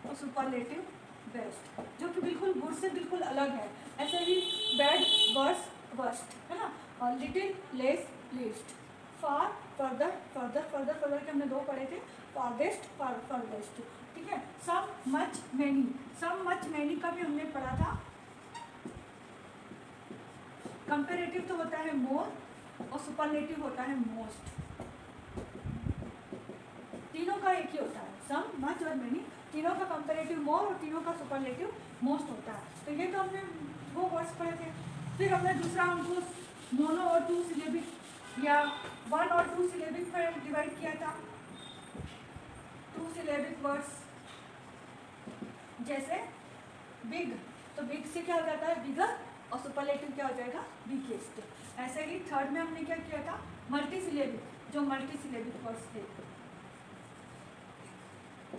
और सुपरलेटिव बेस्ट, जो कि बिल्कुल गुड से बिल्कुल अलग है। ऐसे ही बैड वर्स वर्स्ट, है ना, और लिटिल लेस लीस्ट, फार फर्दर फर्दर फर्दर फर्दर के हमने दो पढ़े थे, फारदेस्ट फर्देस्ट, ठीक है। सम मच मैनी, सम मच मैनी का भी हमने पढ़ा था। कंपेरेटिव तो होता है मोर और सुपरलेटिव होता है मोस्ट, तीनों का एक ही होता है, सम मच और मैनी, तीनों का कंपेरेटिव मोर और तीनों का सुपरलेटिव मोस्ट होता है। तो ये तो हमने वो वर्ड्स पढ़े थे। फिर हमने दूसरा उनको मोनो और टू सिलेबिक या वन और टू सिलेबिक में डिवाइड किया था। टू सिलेबिक वर्ड्स जैसे बिग, तो बिग से क्या हो जाता है बिगर, और सुपरलेटिव क्या हो जाएगा बिगेस्ट। ऐसे ही थर्ड में हमने क्या किया था मल्टी सिलेबिक, जो मल्टी सिलेबिक वर्ड्स थे,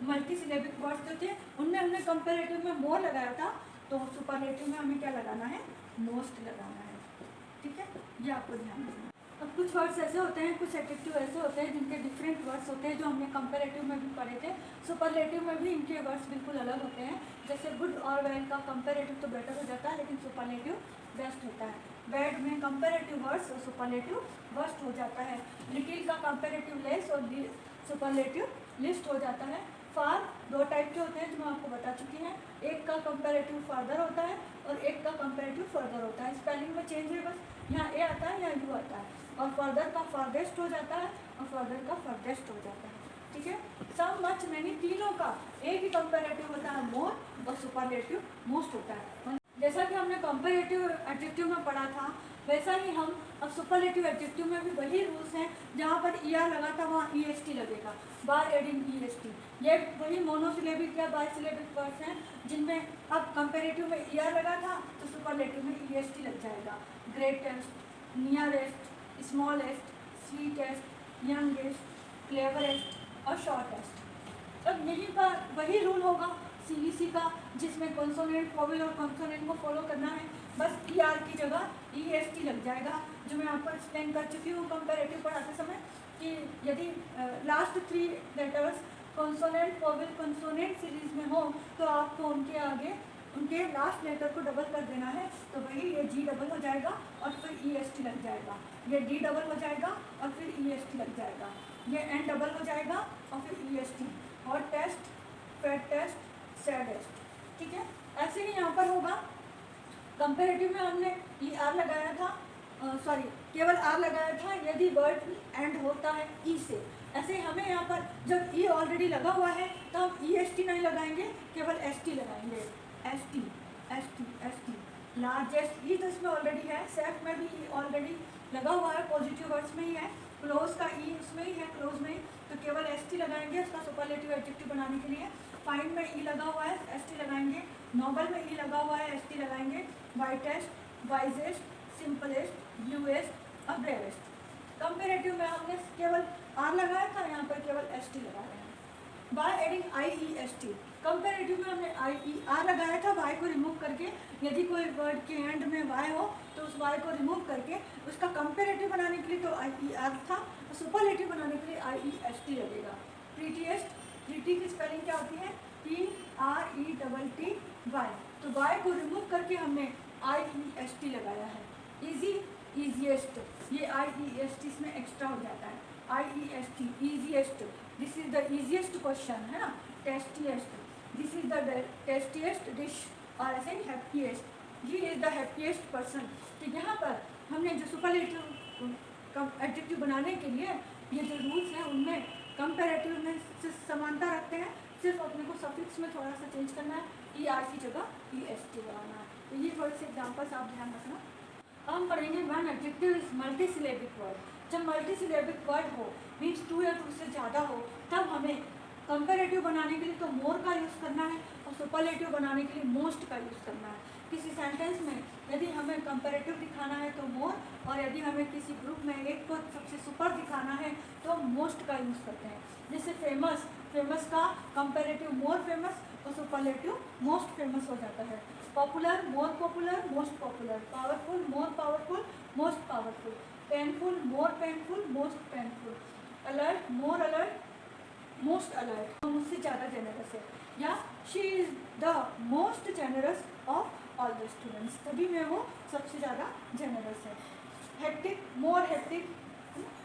मल्टी सिलेबिक वर्ड्स जो थे उनमें हमने कंपेरेटिव में मोर लगाया था, तो सुपरलेटिव में हमें क्या लगाना है मोस्ट लगाना है, ठीक है। ये आपको ध्यान रखना। अब कुछ वर्ड्स ऐसे होते हैं, कुछ एडजेक्टिव ऐसे होते हैं जिनके डिफरेंट वर्ड्स होते हैं, जो हमने कंपेरेटिव में भी पढ़े थे। सुपरलेटिव में भी इनके वर्ड्स बिल्कुल अलग होते हैं। जैसे गुड और वेल का कंपेरेटिव तो बेटर हो जाता है, लेकिन सुपरलेटिव बेस्ट होता है। बैड में कंपेरेटिव वर्ड्स और सुपरलेटिव वर्स्ट हो जाता है। लिटिल का कंपेरेटिव लेस और सुपरलेटिव लिस्ट हो जाता है। फार दो टाइप के होते हैं जो मैं आपको बता चुकी हैं, एक का कंपेरेटिव फर्दर होता है और एक का कंपेरेटिव फर्दर होता है। स्पेलिंग में चेंज है, बस यहाँ ए आता है यहाँ यू आता है, और फर्दर का फर्देस्ट हो जाता है और फर्दर का फर्देस्ट हो जाता है, ठीक है। सम मच मैनी तीनों का एक ही कंपेरेटिव होता है मोर और सुपरलेटिव मोस्ट होता है। जैसा कि हमने कंपेरेटिव एडजेक्टिव में पढ़ा था, वैसा ही हम अब सुपरलेटिव एडजेक्टिव में भी वही रूल्स हैं। जहाँ पर ईआर लगा था वहाँ ईएसटी लगेगा, बाय एडिंग ईएसटी। ये वही मोनोसिलेबिक या बायसिलेबिक वर्ड्स हैं जिनमें अब कंपेरेटिव में ईआर लगा था तो सुपरलेटिव में ईएसटी लग जाएगा। Greatest, nearest, smallest, sweetest, youngest, cleverest और शॉर्टेस्ट। अब यहीं पर वही रूल होगा सीबीसी का, जिसमें कॉन्सोनेंट वोवेल और कॉन्सोनेंट को फॉलो करना है। बस ईआर की जगह ईएसटी लग जाएगा, जो मैं आपको एक्सप्लेन कर चुकी हूँ कंपेरेटिव पढ़ाते समय कि यदि last three letters consonant vowel consonant series में हो तो आपको उनके आगे उनके लास्ट लेटर को डबल कर देना है। तो वही ये जी डबल हो जाएगा और फिर ईएसटी लग जाएगा, ये डी डबल हो जाएगा और फिर ईएसटी लग जाएगा, ये एन डबल हो जाएगा और फिर E S T. Hottest, fattest, saddest, ठीक है। ऐसे ही यहाँ पर होगा। कंपेरेटिव में हमने ई आर लगाया था, सॉरी केवल आर लगाया था यदि वर्ड एंड होता है ई से। ऐसे हमें यहाँ पर जब ई ऑलरेडी लगा हुआ है तो हम ई एस टी नहीं लगाएंगे, केवल एस टी लगाएंगे। S T S T S T. Largest ई तो इसमें ऑलरेडी है, सेफ में भी ई ऑलरेडी लगा हुआ है, पॉजिटिव वर्ड्स में ही है। क्लोज का ई उसमें ही है, क्लोज में ही, तो केवल एस टी लगाएंगे उसका सुपरलेटिव एडजेक्टिव बनाने के लिए। फाइन में ई लगा हुआ है, एस टी लगाएंगे। नोबल में ई लगा हुआ है, एस टी लगाएंगे। वाइटेस्ट, वाइजेस्ट, सिंपलेस्ट, ब्लूएस्ट और ब्रेवेस्ट। कंपेरेटिव में हमने केवल आर लगाया था, यहाँ पर केवल एस टी लगा रहे हैं। Bye adding I E S T. Comparative में हमने आई ई आर लगाया था, वाई को रिमूव करके। यदि कोई वर्ड के एंड में वाई हो तो उस वाई को रिमूव करके उसका कंपेरेटिव बनाने के लिए तो आई ई आर था, तो सुपरलेटिव बनाने के लिए आई ई एस टी लगेगा। प्रीटीएस्ट, प्रीटी की स्पेलिंग क्या होती है P R E double T Y, तो वाई को रिमूव करके हमने आई ई एस टी लगाया है। ईजी, ईजीएस्ट, ये आई ई एस टी इसमें एक्स्ट्रा हो जाता है। I E S T, easiest, this is the easiest question, है ना। Tastiest, this is the tastiest dish, और ऐसे ही happiest, he is the happiest person. तो यहाँ पर हमने जो सुपरलेटिव एडजेक्टिव बनाने के लिए ये जो रूल्स हैं उनमें कंपेरेटिव में समानता रखते हैं, सिर्फ अपने को सफिक्स में थोड़ा सा चेंज करना है, ई आर की जगह ई एस टी लगाना है। तो ये थोड़े से एग्जाम्पल्स आप ध्यान रखना। हम पढ़ेंगे one adjective is multi syllabic word. जब मल्टी सिलेबिक वर्ड हो, मीन्स टू या टू से ज़्यादा हो, तब हमें कंपेरेटिव बनाने के लिए तो मोर का यूज़ करना है और सुपरलेटिव बनाने के लिए मोस्ट का यूज़ करना है। किसी सेंटेंस में यदि हमें कंपेरेटिव दिखाना है तो मोर, और यदि हमें किसी ग्रुप में एक को सबसे सुपर दिखाना है तो मोस्ट का यूज़ करते हैं। जैसे फेमस, फेमस का कंपेरेटिव मोर फेमस तो सुपरलेटिव मोस्ट फेमस हो जाता है। Popular, more popular, most popular. Powerful, more powerful, most powerful. Painful, more painful, most painful. Alert, more alert, most alert. मुझसे ज़्यादा जेनरस है, या she is the most generous of all the students, तभी में वो सबसे ज़्यादा जेनरस है। Hectic, more hectic,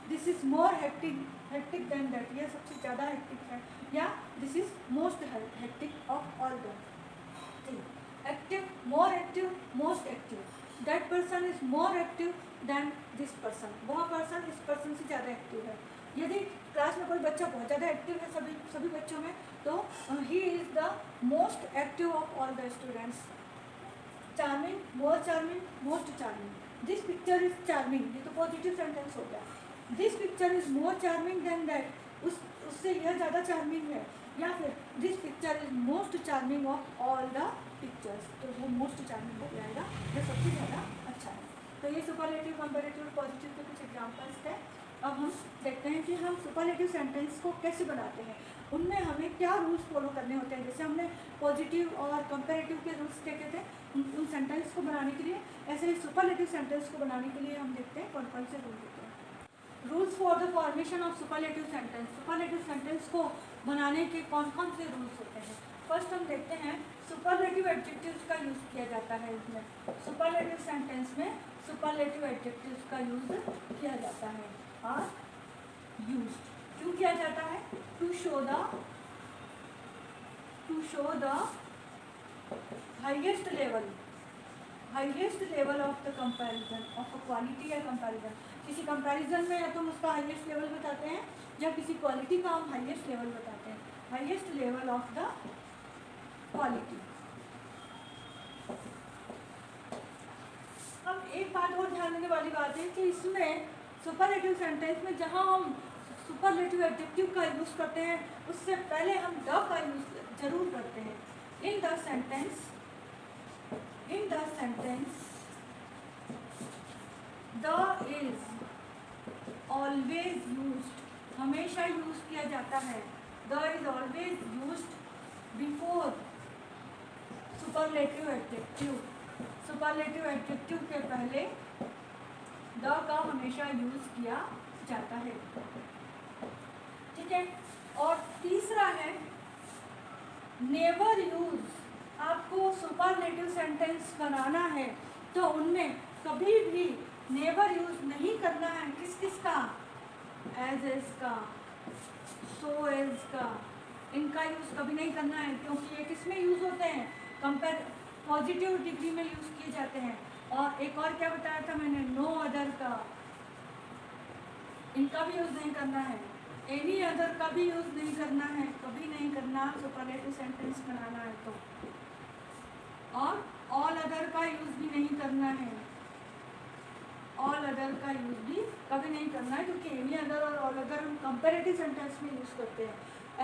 this is more hectic than that, ये सबसे ज़्यादा हेक्टिक है, या this is most hectic of all the thing. Active, more active, most active. That person is more active than this person, वह person इस person से ज़्यादा active है। यदि क्लास में कोई बच्चा बहुत ज़्यादा एक्टिव है सभी बच्चों में, तो he is the most active of all the students. Charming, more charming, most charming. This picture is charming, ये तो पॉजिटिव सेंटेंस हो गया। This picture is more charming than that, उससे यह ज़्यादा चार्मिंग है। या फिर this picture is most charming of all the pictures, तो वो मोस्ट चार्मिंग हो जाएगा, ये सबसे ज़्यादा अच्छा है। तो ये सुपरलेटिव, कंपैरेटिव, पॉजिटिव के कुछ एग्जाम्पल्स थे। अब हम देखते हैं कि हम सुपरलेटिव सेंटेंस को कैसे बनाते हैं, उनमें हमें क्या रूल्स फॉलो करने होते हैं। जैसे हमने पॉजिटिव और कंपैरेटिव के रूल्स देखे थे उन सेंटेंस को बनाने के लिए, ऐसे ही सुपरलेटिव सेंटेंस को बनाने के लिए हम देखते हैं कौन कौन से रूल होते हैं। Rules for the formation of superlative sentence, superlative sentence को बनाने के कौन कौन से रूल्स होते हैं। फर्स्ट हम देखते हैं सुपरलेटिव एडजेक्टिव्स का यूज़ किया जाता है। इसमें सुपरलेटिव सेंटेंस में सुपरलेटिव एडजेक्टिव्स का यूज़ किया जाता है। आर यूज्ड, क्यों किया जाता है? To show the highest level of the comparison, of a quality या कंपैरिजन। किसी कंपैरिजन में या तो हम उसका हाईएस्ट लेवल बताते हैं, या किसी क्वालिटी का हम हाईएस्ट लेवल बताते हैं। Highest level of the quality. अब एक बात और ध्यान देने वाली बात है कि इसमें सुपरलेटिव सेंटेंस में जहाँ हम सुपरलेटिव एडजेक्टिव का यूज़ करते हैं, उससे पहले हम द का यूज़ जरूर करते हैं। इन the sentence the is always used, हमेशा यूज किया जाता है। The is always used before superlative adjective, superlative adjective के पहले द का हमेशा यूज किया जाता है। ठीक है। और तीसरा है नेवर यूज। आपको सुपरलेटिव सेंटेंस बनाना है तो उनमें कभी भी नेवर यूज नहीं करना है। किस किस का? एज एज का, सो एज का, इनका यूज कभी नहीं करना है, क्योंकि ये किस में यूज होते हैं? कंपेयर, पॉजिटिव डिग्री में यूज किए जाते हैं। और एक और क्या बताया था मैंने? नो अदर का, इनका भी यूज नहीं करना है। एनी अदर का भी यूज नहीं करना है, कभी नहीं करना सुपरलेटिव सेंटेंस बनाना है तो। और ऑल अदर का यूज भी नहीं करना है, ऑल अदर का यूज भी कभी नहीं करना है, क्योंकि एनी अदर और ऑल अदर हम कंपैरेटिव सेंटेंस में यूज करते हैं।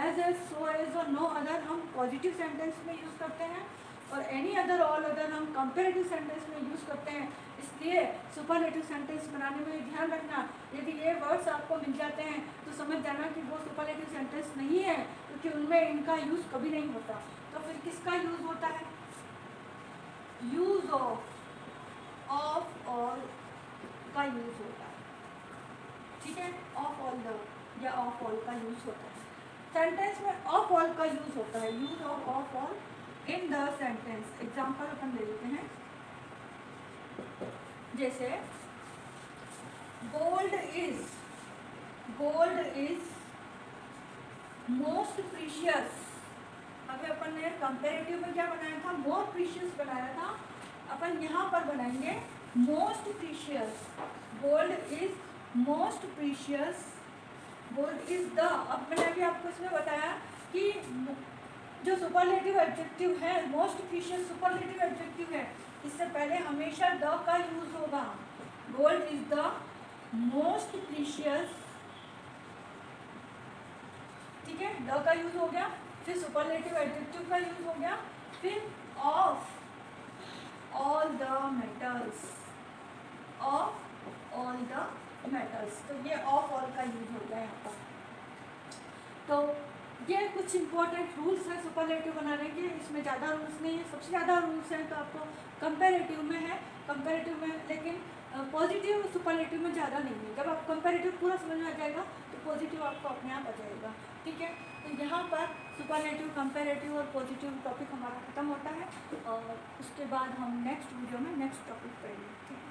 एज एज, सो एज और नो अदर हम पॉजिटिव सेंटेंस में यूज करते हैं, और एनी अदर, ऑल अदर हम कंपैरेटिव सेंटेंस में यूज करते हैं। इसलिए सुपरलेटिव सेंटेंस बनाने में ध्यान रखना, यदि ये वर्ड्स आपको मिल जाते हैं तो समझ जाना कि वो सुपरलेटिव सेंटेंस नहीं है, क्योंकि उनमें इनका यूज कभी नहीं होता। तो फिर किसका यूज होता है? यूज ऑफ ऑल का यूज होता है। ठीक है, ऑफ ऑल द या ऑफ ऑल का यूज होता है। सेंटेंस में ऑफ ऑल का यूज होता है, use of all in the sentence. Example अपन ले लेते हैं, जैसे गोल्ड इज मोस्ट प्रीशियस। अभी अपन ने कंपैरेटिव में क्या बनाया था? मोर प्रीशियस बनाया था। अपन यहाँ पर बनाएंगे most precious. Gold is most precious, gold is the. अब मैंने अभी आपको इसमें बताया कि जो सुपरलेटिव एडजेक्टिव है, मोस्ट प्रीशियस सुपरलेटिव एडजेक्टिव है, इससे पहले हमेशा द का यूज होगा। Gold is the most precious, ठीक है, द का यूज हो गया। फिर सुपरलेटिव एडजेक्टिव का यूज हो गया। फिर of all the metals, of all the metals, तो ये ऑफ ऑल का यूज हो गया यहाँ पर। तो ये कुछ इंपॉर्टेंट रूल्स हैं सुपरलेटिव बनाने के। इसमें ज़्यादा रूल्स नहीं है, सबसे ज़्यादा रूल्स हैं तो आपको कंपैरेटिव में है, कंपैरेटिव में, लेकिन पॉजिटिव सुपरलेटिव में ज़्यादा नहीं है। जब आप कंपैरेटिव पूरा समझ में आ जाएगा तो पॉजिटिव आपको अपने आप आ जाएगा। ठीक है, तो यहाँ पर सुपरलेटिव, कंपैरेटिव और पॉजिटिव टॉपिक हमारा ख़त्म होता है और उसके बाद हम नेक्स्ट वीडियो में नेक्स्ट टॉपिक पढ़ेंगे। ठीक है।